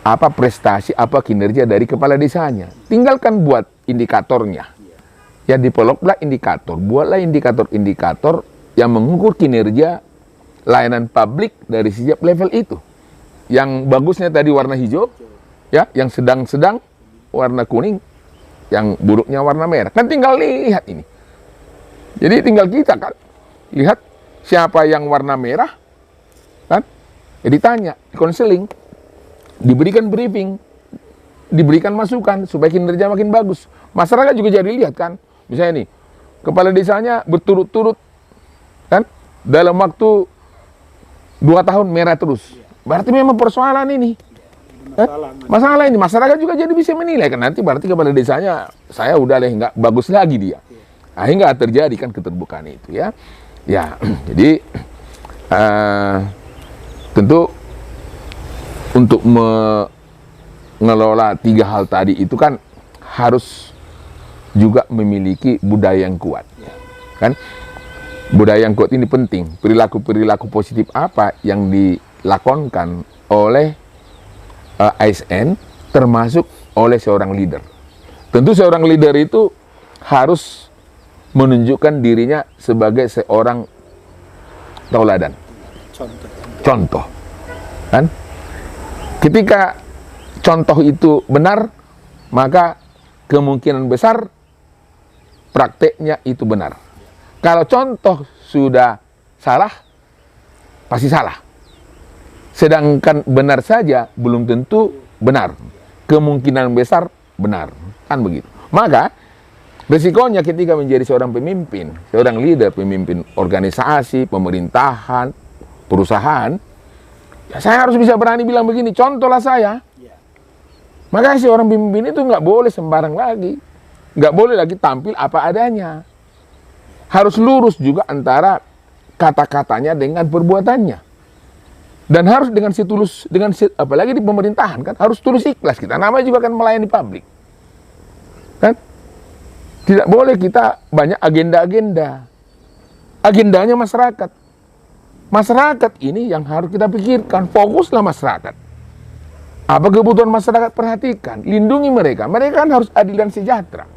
apa prestasi, apa kinerja dari kepala desanya. Tinggalkan buat indikatornya. Ya, developlah indikator, buatlah indikator-indikator yang mengukur kinerja layanan publik dari setiap level itu. Yang bagusnya tadi warna hijau, ya, yang sedang-sedang warna kuning, yang buruknya warna merah. Kan tinggal lihat ini. Jadi tinggal kita kan lihat siapa yang warna merah, kan? Jadi tanya, konseling, diberikan briefing, diberikan masukan supaya kinerja makin bagus. Masyarakat juga jadi lihat kan. Misalnya nih, kepala desanya berturut-turut, kan, dalam waktu 2 tahun merah terus. Berarti memang persoalan ini. Masalah ini, masyarakat juga jadi bisa menilai kan, nanti berarti kepala desanya saya udah nggak bagus lagi dia. Hingga terjadi kan keterbukaan itu ya. Ya, jadi tentu untuk mengelola 3 hal tadi itu kan harus juga memiliki budaya yang kuat, kan? Budaya yang kuat ini penting. Perilaku-perilaku positif apa yang dilakukan oleh ASN, termasuk oleh seorang leader. Tentu seorang leader itu harus menunjukkan dirinya sebagai seorang tauladan. Contoh. Kan? Ketika contoh itu benar, maka kemungkinan besar prakteknya itu benar. Kalau contoh sudah salah, pasti salah. Sedangkan benar saja belum tentu benar. Kemungkinan besar benar. Kan begitu. Maka risikonya ketika menjadi seorang pemimpin, seorang leader, pemimpin organisasi, pemerintahan, perusahaan, ya saya harus bisa berani bilang begini, contohlah saya. Maka seorang pemimpin itu nggak boleh sembarang lagi. Nggak boleh lagi tampil apa adanya. Harus lurus juga antara kata-katanya dengan perbuatannya. Dan harus dengan situlus, apalagi di pemerintahan kan, harus tulus ikhlas kita. Namanya juga kan melayani publik. Kan? Tidak boleh kita banyak agenda-agenda. Agendanya masyarakat. Masyarakat ini yang harus kita pikirkan. Fokuslah masyarakat. Apa kebutuhan masyarakat, perhatikan. Lindungi mereka. Mereka kan harus adil dan sejahtera.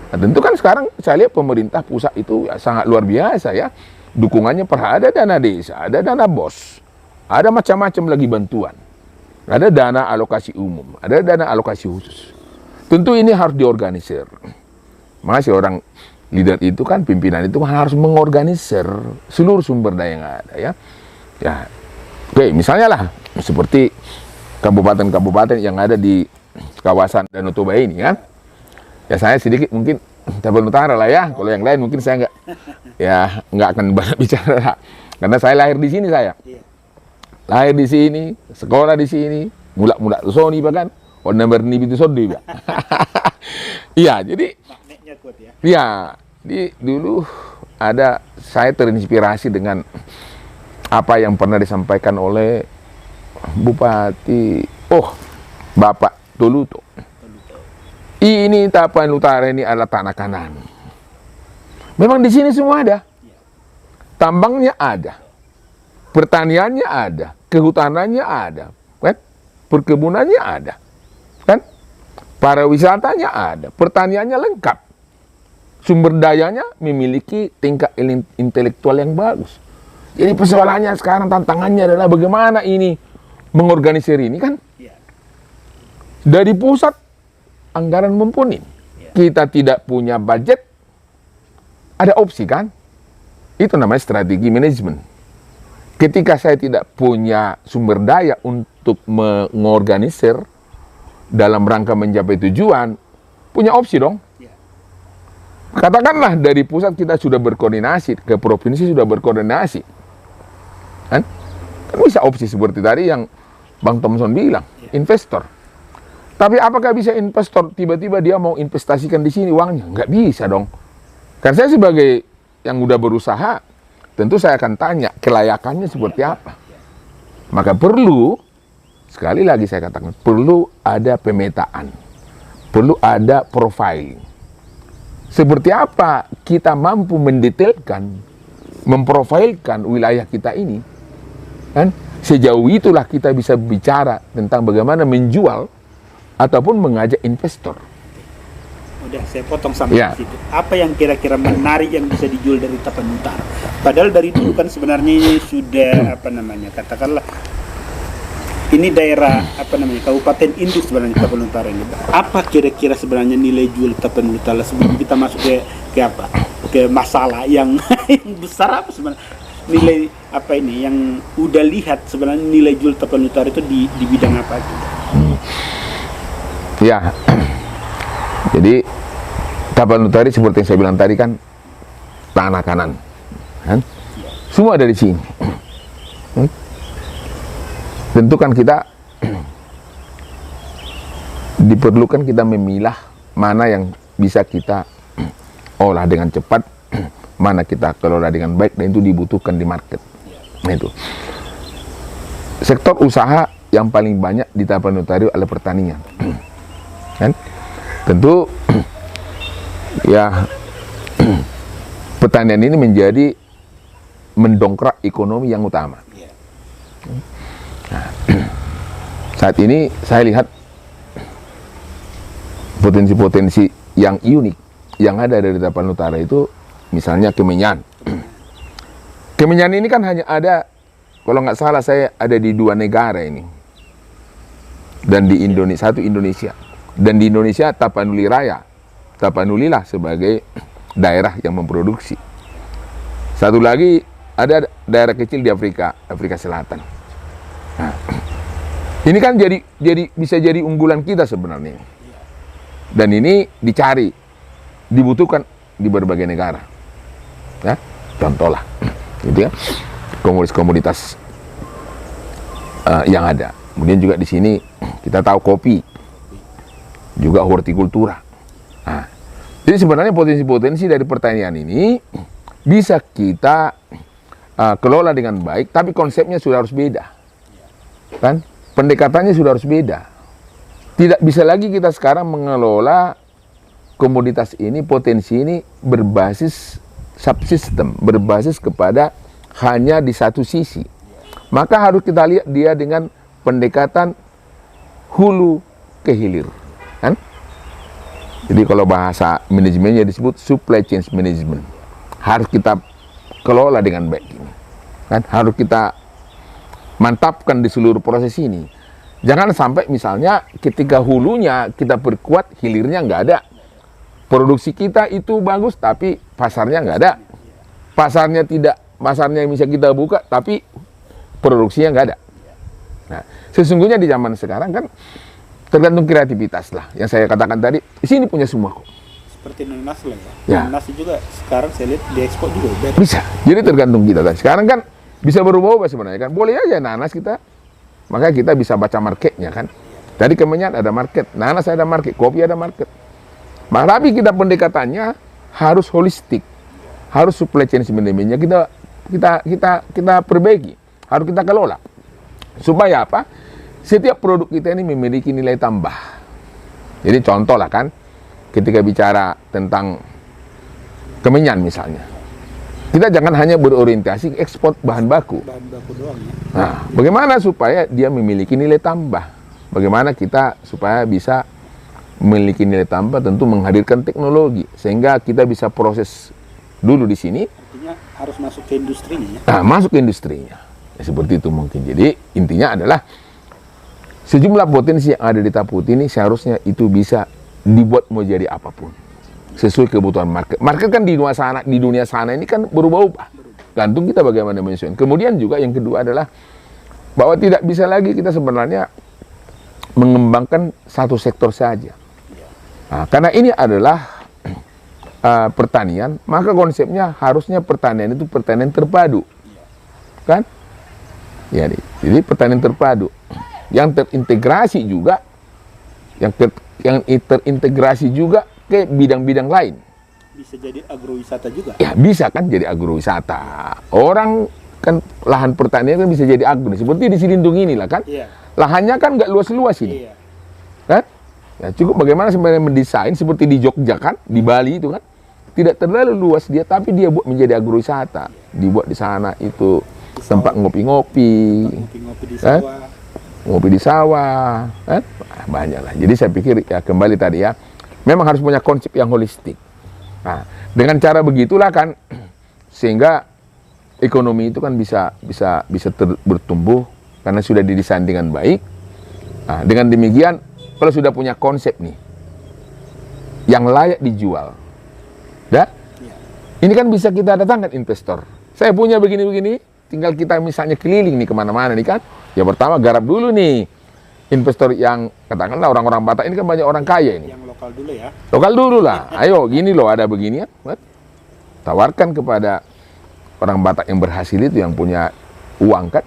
Nah, tentu kan sekarang saya lihat pemerintah pusat itu ya sangat luar biasa ya. Dukungannya ada dana desa, ada dana BOS, ada macam-macam lagi bantuan. Ada dana alokasi umum, ada dana alokasi khusus. Tentu ini harus diorganisir. Maka seorang leader itu kan, pimpinan itu harus mengorganisir seluruh sumber daya yang ada ya. Ya, oke, misalnya lah seperti kabupaten-kabupaten yang ada di kawasan Danau Toba ini kan. Ya saya sedikit mungkin Tabon Utara lah ya. Kalau yang lain mungkin saya nggak akan banyak bicara. Karena saya lahir di sini saya. Lahir di sini, sekolah di sini, mulak Sony bahkan. Warna berni itu sodi ya. Iya, jadi magnetnya kuat ya. Iya, dulu ada saya terinspirasi dengan apa yang pernah disampaikan oleh Bupati Bapak Toluto. Ini Tapan Utara ini adalah tanah kanan. Memang di sini semua ada. Tambangnya ada. pertaniannya ada, kehutanannya ada, kan? Perkebunannya ada, kan? Pariwisatanya ada, pertaniannya lengkap, sumber dayanya memiliki tingkat intelektual yang bagus. Jadi persoalannya sekarang, tantangannya adalah bagaimana ini mengorganisir ini, kan? Dari pusat anggaran mumpuni, kita tidak punya budget, ada opsi, kan? Itu namanya strategi manajemen. Ketika saya tidak punya sumber daya untuk mengorganisir dalam rangka mencapai tujuan, punya opsi dong. Katakanlah dari pusat kita sudah berkoordinasi, ke provinsi sudah berkoordinasi, kan? Kan bisa opsi seperti tadi yang Bang Thomson bilang, investor. Tapi apakah bisa investor tiba-tiba dia mau investasikan di sini uangnya? Nggak bisa dong. Karena saya sebagai yang udah berusaha, tentu saya akan tanya kelayakannya seperti apa. Maka perlu, sekali lagi saya katakan, perlu ada pemetaan, perlu ada profiling. Seperti apa kita mampu mendetailkan, memprofilkan wilayah kita ini, kan? Sejauh itulah kita bisa bicara tentang bagaimana menjual ataupun mengajak investor.
Udah, saya potong sampai di situ. Apa yang kira-kira menarik yang bisa dijual dari Tapanuli Utara? Padahal dari dulu kan sebenarnya ini sudah katakanlah ini daerah kabupaten induk sebenarnya Tapanuli Utara ini. Apa kira-kira sebenarnya nilai jual Tapanuli Utara sebelum kita masuk ke masalah yang besar apa sebenarnya? Nilai apa ini yang udah lihat sebenarnya nilai jual Tapanuli Utara itu di bidang apa gitu?
Ya. Jadi Tapanuli Utara seperti yang saya bilang tadi kan tanah kanan, kan? Semua dari sini. Tentu kan kita diperlukan kita memilah mana yang bisa kita olah dengan cepat, mana kita kelola dengan baik, dan itu dibutuhkan di market. Nah, itu sektor usaha yang paling banyak di Tapanuli Utara adalah pertanian, kan? Tentu ya pertanian ini menjadi mendongkrak ekonomi yang utama. Nah, saat ini saya lihat potensi-potensi yang unik yang ada dari Tapanuli Utara itu, misalnya Kemenyan. Kemenyan ini kan hanya ada, kalau nggak salah saya ada di 2 negara ini, dan di Indonesia, satu Indonesia. Dan di Indonesia Tapanuli Raya, Tapanuli lah sebagai daerah yang memproduksi. Satu lagi ada daerah kecil di Afrika Selatan. Nah, ini kan bisa jadi unggulan kita sebenarnya. Dan ini dicari, dibutuhkan di berbagai negara. Ya, contoh lah, gitu ya, komoditas-komoditas yang ada. Kemudian juga di sini kita tahu kopi, juga hortikultura. Nah, jadi sebenarnya potensi-potensi dari pertanian ini bisa kita kelola dengan baik, tapi konsepnya sudah harus beda, kan? Pendekatannya sudah harus beda. Tidak bisa lagi kita sekarang mengelola komoditas ini, potensi ini berbasis subsistem, berbasis kepada hanya di satu sisi. Maka harus kita lihat dia dengan pendekatan hulu ke hilir, kan? Jadi kalau bahasa manajemennya disebut supply chain management. Harus kita kelola dengan baik ini, kan? Harus kita mantapkan di seluruh proses ini. Jangan sampai misalnya ketika hulunya kita perkuat, hilirnya nggak ada. Produksi kita itu bagus, tapi pasarnya nggak ada. Pasarnya yang bisa kita buka, tapi produksinya nggak ada. Nah, sesungguhnya di zaman sekarang kan tergantung kreativitas lah. Yang saya katakan tadi, di sini punya semua kok.
Seperti nanas lah ya. Nanas juga sekarang saya lihat diekspor juga beda.
Bisa. Jadi tergantung kita. Sekarang kan bisa berubah-ubah sebenarnya kan. Boleh aja nanas kita, maka kita bisa baca marketnya kan. Tadi Kemenyan ada market, nanas ada market, kopi ada market. Tapi kita pendekatannya harus holistik, harus supply chain manajemennya kita perbaiki, harus kita kelola. Supaya apa? Setiap produk kita ini memiliki nilai tambah. Jadi contoh lah kan, ketika bicara tentang Kemenyan misalnya, kita jangan hanya berorientasi ekspor bahan baku.
Bahan baku doang ya.
Nah, bagaimana supaya dia memiliki nilai tambah? Bagaimana kita supaya bisa memiliki nilai tambah? Tentu menghadirkan teknologi sehingga kita bisa proses dulu di sini.
Artinya harus masuk ke industrinya ya.
Nah, masuk ke industrinya. Ya, seperti itu mungkin. Jadi intinya adalah sejumlah potensi yang ada di Taputi ini seharusnya itu bisa dibuat mau jadi apapun sesuai kebutuhan market. Market kan di dunia sana ini kan berubah-ubah. Gantung kita bagaimana menyesuaikan. Kemudian juga yang kedua adalah bahwa tidak bisa lagi kita sebenarnya mengembangkan satu sektor saja. Nah, karena ini adalah pertanian, maka konsepnya harusnya pertanian itu pertanian terpadu, kan? Ya, jadi pertanian terpadu yang terintegrasi juga, yang terintegrasi juga ke bidang-bidang lain.
Bisa jadi agrowisata juga.
Ya bisa kan jadi agrowisata. Orang kan lahan pertanian kan bisa jadi agro. Seperti di Silindung inilah kan.
Iya.
Lahannya kan nggak luas-luas ini.
Iya.
Kan? Ya cukup bagaimana sebenarnya mendesain seperti di Jogja kan, di Bali itu kan. Tidak terlalu luas dia, tapi dia buat menjadi agrowisata. Dibuat di sana itu tempat ngopi-ngopi.
Ngopi-ngopi di sawah.
Ngopi di sawah. Kan? Banyak lah. Jadi saya pikir ya kembali tadi ya, memang harus punya konsep yang holistik. Nah, dengan cara begitulah kan sehingga ekonomi itu kan bisa bertumbuh karena sudah didesain dengan baik. Nah, dengan demikian kalau sudah punya konsep nih yang layak dijual, ini kan bisa kita datangkan investor. Saya punya begini-begini, tinggal kita misalnya keliling nih kemana-mana nih kan. Ya pertama garap dulu nih investor yang katakanlah orang-orang Batak ini kan banyak orang kaya ini.
Yang lokal dulu ya.
Lokal dulu lah. Ayo gini loh ada begini ya. Tawarkan kepada orang Batak yang berhasil itu yang punya uang kan.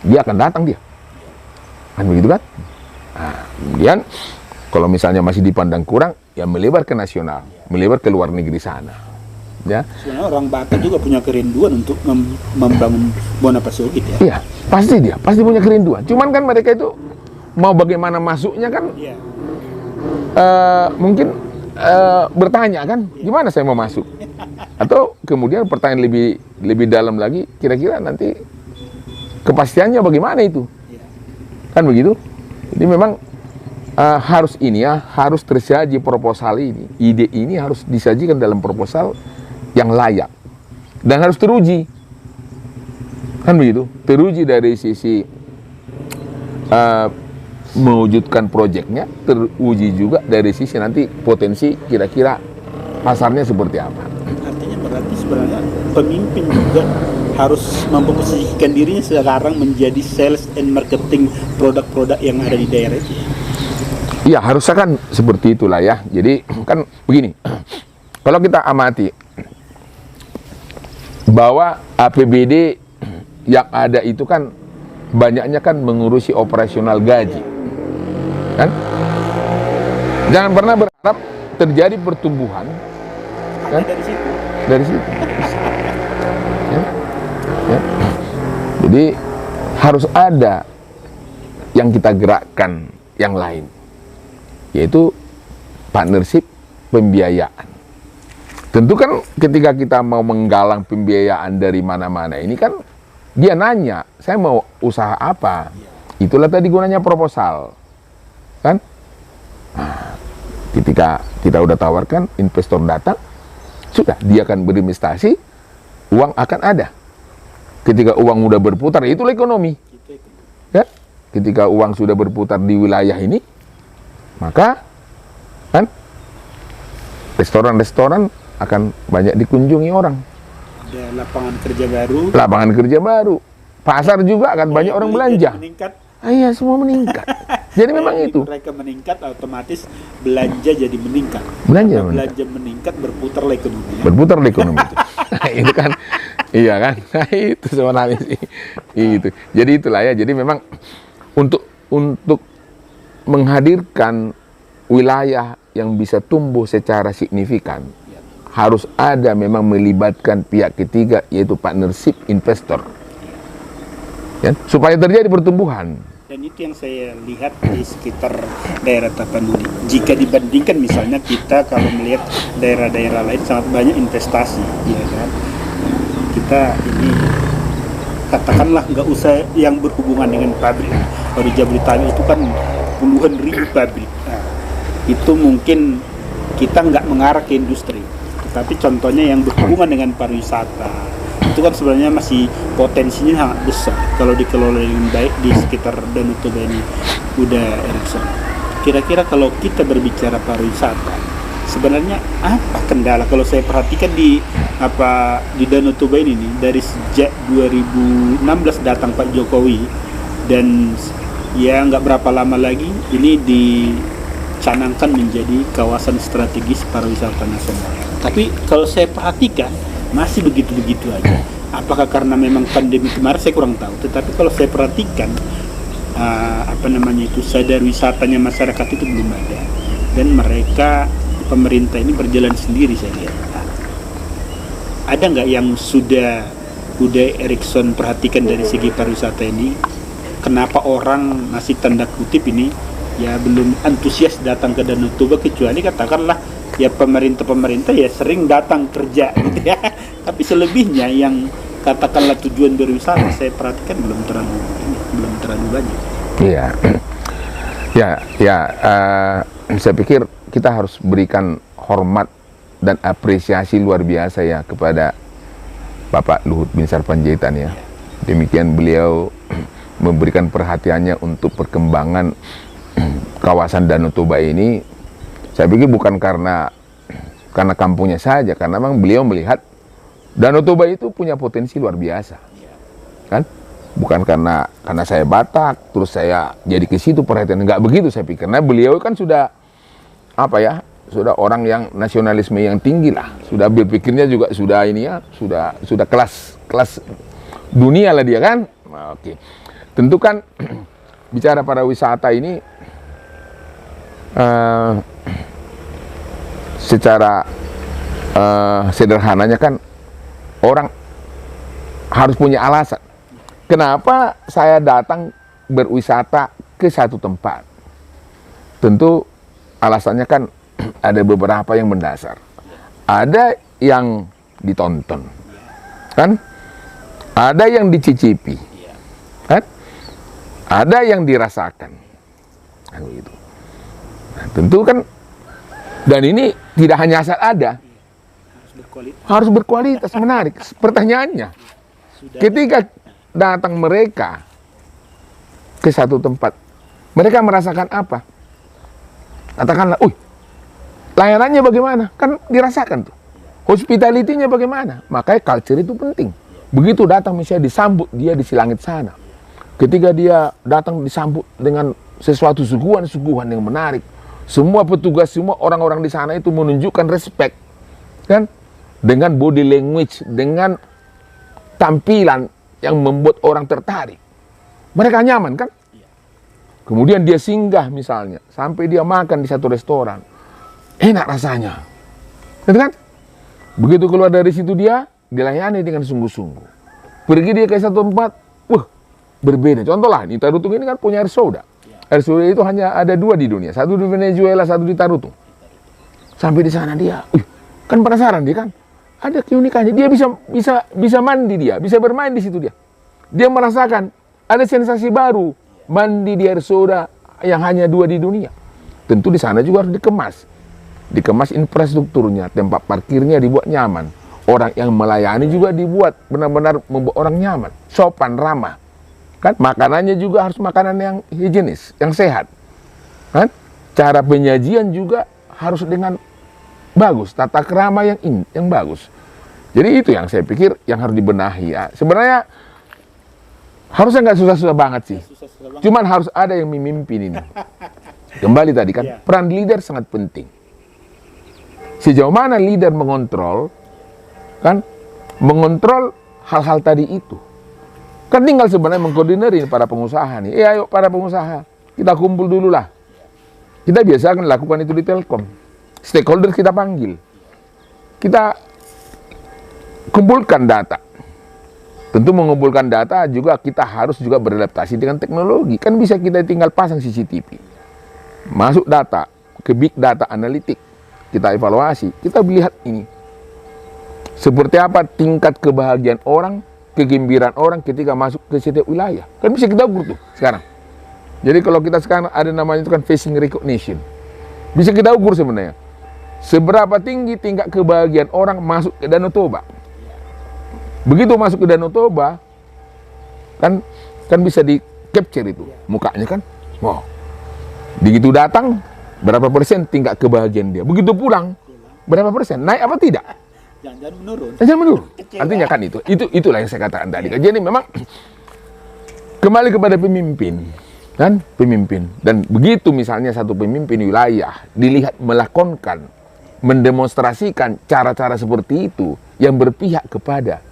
Dia akan datang dia. Kan begitu kan? Nah, kemudian kalau misalnya masih dipandang kurang ya melebar ke nasional, melebar ke luar negeri sana. Ya.
Sebenarnya orang Batak juga punya kerinduan untuk membangun Buana Pasugit ya.
Iya, pasti punya kerinduan. Cuman kan mereka itu mau bagaimana masuknya kan
Iya.
mungkin bertanya kan, gimana saya mau masuk? Atau kemudian pertanyaan lebih dalam lagi, kira-kira nanti kepastiannya bagaimana itu?
Iya.
Kan begitu? Jadi memang harus tersaji proposal ini. Ide ini harus disajikan dalam proposal yang layak dan harus teruji. Kan begitu? Teruji dari sisi mewujudkan proyeknya, teruji juga dari sisi nanti potensi kira-kira pasarnya seperti apa.
Artinya berarti sebenarnya pemimpin juga harus memposisikan dirinya sekarang menjadi sales and marketing produk-produk yang ada di daerah itu.
Iya, harusnya kan seperti itulah ya. Jadi kan begini, kalau kita amati bahwa APBD yang ada itu kan banyaknya kan mengurusi operasional gaji, kan? Jangan pernah berharap terjadi pertumbuhan, kan? Dari situ. Ya. Ya. Jadi harus ada yang kita gerakkan yang lain, yaitu partnership pembiayaan. Tentu kan ketika kita mau menggalang pembiayaan dari mana-mana ini kan dia nanya, saya mau usaha apa? Itulah tadi gunanya proposal, kan? Nah, ketika kita udah tawarkan, investor datang, sudah dia akan berinvestasi, uang akan ada. Ketika uang udah berputar, itulah ekonomi. Ya? Ketika uang sudah berputar di wilayah ini, maka kan restoran-restoran akan banyak dikunjungi orang.
Ada lapangan kerja baru.
Lapangan kerja baru. Pasar juga akan banyak orang belanja.
Meningkat.
Iya, semua meningkat. Jadi memang itu.
Mereka meningkat, otomatis belanja jadi meningkat. Belanja meningkat, berputarlah ekonomi.
Berputarlah ekonomi itu. Itu kan, iya kan? Itu sebenarnya sih. Itu. Jadi itulah ya. Jadi memang untuk menghadirkan wilayah yang bisa tumbuh secara signifikan, harus ada memang melibatkan pihak ketiga, yaitu partnership investor, ya, supaya terjadi pertumbuhan.
Dan itu yang saya lihat di sekitar daerah Tapanuli. Jika dibandingkan misalnya kita kalau melihat daerah-daerah lain sangat banyak investasi, ya kan? kita ini katakanlah nggak usah yang berhubungan dengan pabrik. Kalau di Jabodetabek itu kan puluhan ribu pabrik. Nah, itu mungkin kita nggak mengarah ke industri, tetapi contohnya yang berhubungan dengan pariwisata itu kan sebenarnya masih potensinya sangat besar kalau dikelola dengan baik di sekitar Danau Toba ini. Udah Erikson, kira-kira kalau kita berbicara pariwisata, sebenarnya apa kendala? Kalau saya perhatikan di Danau Toba ini nih, dari sejak 2016 datang Pak Jokowi, dan ya nggak berapa lama lagi ini dicanangkan menjadi kawasan strategis pariwisata nasional. Tapi kalau saya perhatikan masih begitu-begitu aja. Apakah karena memang pandemi kemarin, saya kurang tahu. Tetapi kalau saya perhatikan sadar wisatanya masyarakat itu belum ada, dan mereka pemerintah ini berjalan sendiri, saya lihat. Ada nggak yang sudah Erikson perhatikan dari segi pariwisata ini? Kenapa orang masih tanda kutip ini ya belum antusias datang ke Danau Toba, kecuali katakanlah ya pemerintah ya sering datang kerja gitu ya. Tapi selebihnya yang katakanlah tujuan berwisata, saya perhatikan belum terlalu banyak. Iya,
saya pikir kita harus berikan hormat dan apresiasi luar biasa ya kepada Bapak Luhut Binsar Panjaitan ya. Demikian beliau memberikan perhatiannya untuk perkembangan kawasan Danau Toba ini. Saya pikir bukan karena kampungnya saja, karena memang beliau melihat Danau Toba itu punya potensi luar biasa, kan? Bukan karena saya Batak, terus saya jadi ke situ perhatian, nggak begitu saya pikir. Karena beliau kan sudah sudah orang yang nasionalisme yang tinggi lah, sudah berpikirnya juga sudah ini ya, sudah kelas dunia lah dia kan. Nah, oke. Tentu kan bicara para wisata ini secara sederhananya kan orang harus punya alasan. Kenapa saya datang berwisata ke satu tempat? Tentu alasannya kan ada beberapa yang mendasar. Ada yang ditonton, kan? Ada yang dicicipi, kan? Ada yang dirasakan, kan gitu. Nah, tentu kan, dan ini tidak hanya asal ada, harus berkualitas, menarik. Pertanyaannya, ketika datang mereka ke satu tempat, mereka merasakan apa? Katakanlah, layanannya bagaimana? Kan dirasakan tuh. Hospitality-nya bagaimana? Makanya culture itu penting. Begitu datang misalnya disambut dia di silangit sana. Ketika dia datang disambut dengan sesuatu suguhan yang menarik. Semua petugas, semua orang-orang di sana itu menunjukkan respect, kan? Dengan body language, dengan tampilan yang membuat orang tertarik. Mereka nyaman, kan? Kemudian dia singgah misalnya, sampai dia makan di satu restoran. Enak rasanya. Gitu kan? Begitu keluar dari situ dia dilayani dengan sungguh-sungguh. Pergi dia ke satu tempat, berbeda. Contoh lah, di Tarutung ini kan punya air soda. Air soda itu hanya ada 2 di dunia. Satu di Venezuela, satu di Tarutung. Sampai di sana dia, kan penasaran dia kan? Ada keunikannya. Dia bisa mandi dia, bisa bermain di situ dia. Dia merasakan ada sensasi baru, mandi di air soda yang hanya 2 di dunia. Tentu di sana juga harus dikemas infrastrukturnya, tempat parkirnya dibuat nyaman, orang yang melayani juga dibuat benar-benar membuat orang nyaman, sopan, ramah, kan? Makanannya juga harus makanan yang higienis, yang sehat, kan? Cara penyajian juga harus dengan bagus, tata krama yang bagus. Jadi itu yang saya pikir yang harus dibenahi ya. Sebenarnya harusnya nggak susah-susah banget sih. Cuman harus ada yang memimpin ini. Kembali tadi kan, peran leader sangat penting. Sejauh mana leader mengontrol, kan? Mengontrol hal-hal tadi itu. Kan tinggal sebenarnya mengkoordinir para pengusaha nih. Ayo para pengusaha, kita kumpul dulu lah. Kita biasa kan lakukan itu di Telkom. Stakeholder kita panggil. Kita kumpulkan data. Tentu mengumpulkan data juga kita harus juga beradaptasi dengan teknologi. Kan bisa kita tinggal pasang CCTV. Masuk data ke big data analitik. Kita evaluasi, kita lihat ini. seperti apa tingkat kebahagiaan orang, kegembiraan orang ketika masuk ke setiap wilayah. Kan bisa kita ukur tuh sekarang. Jadi kalau kita sekarang ada namanya itu kan facing recognition. Bisa kita ukur sebenarnya. Seberapa tinggi tingkat kebahagiaan orang masuk ke Danau Toba. Begitu masuk ke Danau Toba, kan bisa di capture itu mukanya kan. Wow. Begitu datang, berapa persen tingkat kebahagiaan dia. Begitu pulang, berapa persen? Naik apa tidak?
Jangan menurun.
Jangan menurun. Artinya kan itulah yang saya katakan tadi. Jadi memang kembali kepada pemimpin, kan? Pemimpin. Dan begitu misalnya satu pemimpin wilayah dilihat melakonkan, mendemonstrasikan cara-cara seperti itu yang berpihak kepada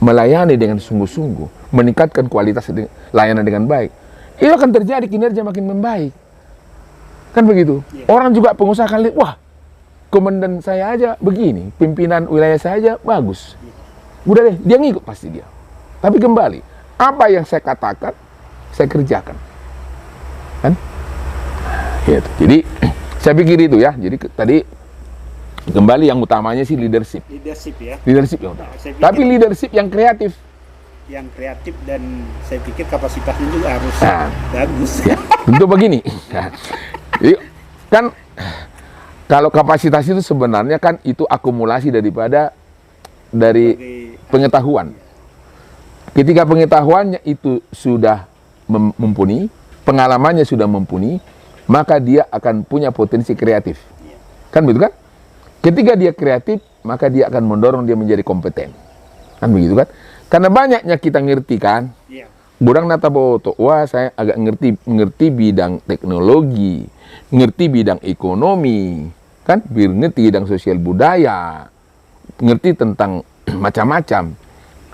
melayani dengan sungguh-sungguh, meningkatkan kualitas layanan dengan baik, itu akan terjadi kinerja makin membaik. Kan begitu. Orang juga pengusaha akan lihat, wah, komandan saya aja begini, pimpinan wilayah saya aja bagus. Udah deh, dia ngikut pasti dia. Tapi kembali, apa yang saya katakan, saya kerjakan. Kan? Gitu. Jadi, saya pikir itu ya. Jadi tadi kembali yang utamanya sih leadership.
Leadership ya.
Leadership yang utama. Tapi leadership yang kreatif.
Yang kreatif dan saya pikir kapasitasnya juga harus bagus.
Ya, tentu begini. Jadi, kan kalau kapasitas itu sebenarnya kan itu akumulasi dari pengetahuan. Ketika pengetahuannya itu sudah mumpuni, pengalamannya sudah mumpuni, maka dia akan punya potensi kreatif. Kan begitu kan? Ketika dia kreatif, maka dia akan mendorong dia menjadi kompeten. Kan begitu kan? Karena banyaknya kita ngerti kan? Burang nata boto, wah saya agak ngerti bidang teknologi, ngerti bidang ekonomi, kan? Ngerti bidang sosial budaya, ngerti tentang macam-macam.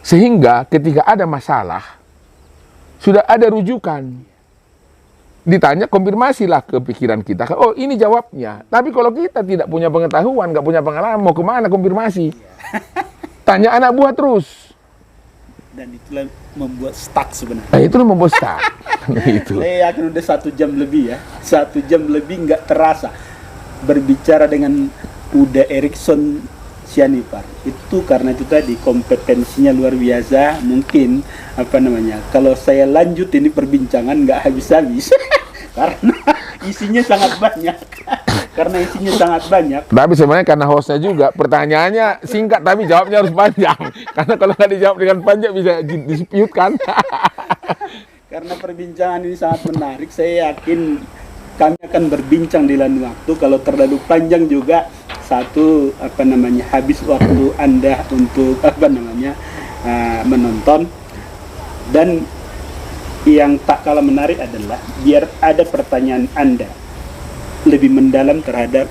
Sehingga ketika ada masalah, sudah ada rujukan. Ditanya, konfirmasilah ke pikiran kita. Oh, ini jawabnya. Tapi kalau kita tidak punya pengetahuan, nggak punya pengalaman, mau kemana konfirmasi? Tanya anak buah terus.
Dan itulah membuat stuck sebenarnya.
Nah, itulah membuat stuck. Itu.
Saya yakin udah 1 jam lebih ya. 1 jam lebih nggak terasa. Berbicara dengan Uda Eriksson Sianipar. Itu karena itu tadi kompetensinya luar biasa. Mungkin kalau saya lanjut ini perbincangan nggak habis-habis. Karena isinya sangat banyak.
Tapi sebenarnya karena hostnya juga, pertanyaannya singkat tapi jawabnya harus panjang. Karena kalau nggak dijawab dengan panjang bisa dispute kan.
Karena perbincangan ini sangat menarik, saya yakin kami akan berbincang di lain waktu. Kalau terlalu panjang juga habis waktu Anda untuk menonton. Dan yang tak kalah menarik adalah biar ada pertanyaan Anda lebih mendalam terhadap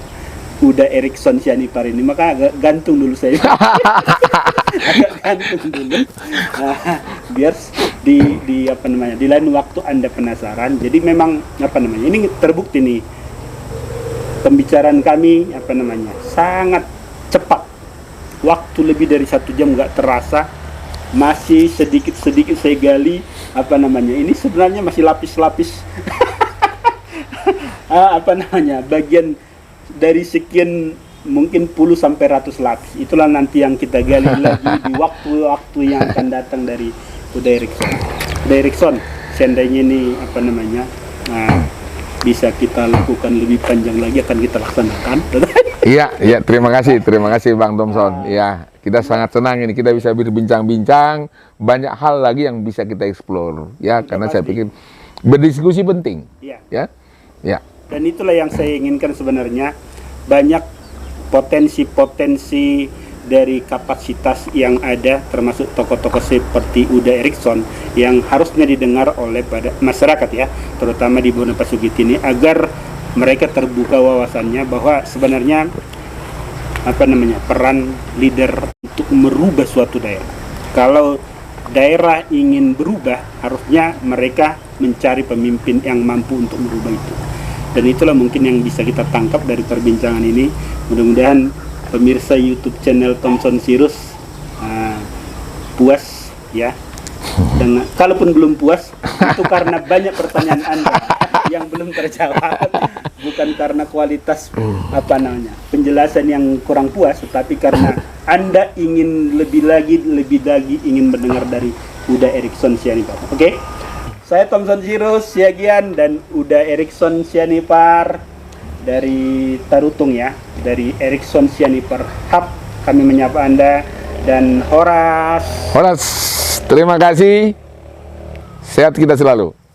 Uda Eriksson Sianipar ini, maka agak gantung dulu saya. Biar di lain waktu Anda penasaran. Jadi memang ini terbukti nih pembicaraan kami sangat cepat. Waktu lebih dari 1 jam nggak terasa. Masih sedikit saya gali ini sebenarnya masih lapis-lapis. Bagian dari sekian mungkin puluh sampai ratus lapis. Itulah nanti yang kita gali lagi di waktu-waktu yang akan datang dari Uda Eriksson. Uda Eriksson, seandainya ini bisa kita lakukan lebih panjang lagi, akan kita laksanakan.
Iya, terima kasih Bang Thomson. Iya, kita sangat senang ini kita bisa berbincang-bincang, banyak hal lagi yang bisa kita eksplor. Ya, karena saya pikir berdiskusi penting. Ya.
Dan itulah yang saya inginkan sebenarnya, banyak potensi-potensi dari kapasitas yang ada, termasuk tokoh-tokoh seperti Uda Eriksson yang harusnya didengar oleh pada masyarakat ya, terutama di Bona Pasugiti ini, agar mereka terbuka wawasannya bahwa sebenarnya peran leader untuk merubah suatu daerah. Kalau daerah ingin berubah, harusnya mereka mencari pemimpin yang mampu untuk merubah itu. Dan itulah mungkin yang bisa kita tangkap dari perbincangan ini. Mudah-mudahan pemirsa YouTube channel Thomson Sirus puas ya. Dan kalaupun belum puas, itu karena banyak pertanyaan Anda yang belum terjawab. bukan karena kualitas apa namanya penjelasan yang kurang puas, tetapi karena Anda ingin lebih lagi ingin mendengar dari Uda Erickson Sianipar. Oke? Saya Thomson Zero Siagian dan Uda Erickson Sianipar dari Tarutung ya, dari Erickson Sianipar Hub. Kami menyapa Anda dan Horas.
Horas, terima kasih. Sehat kita selalu.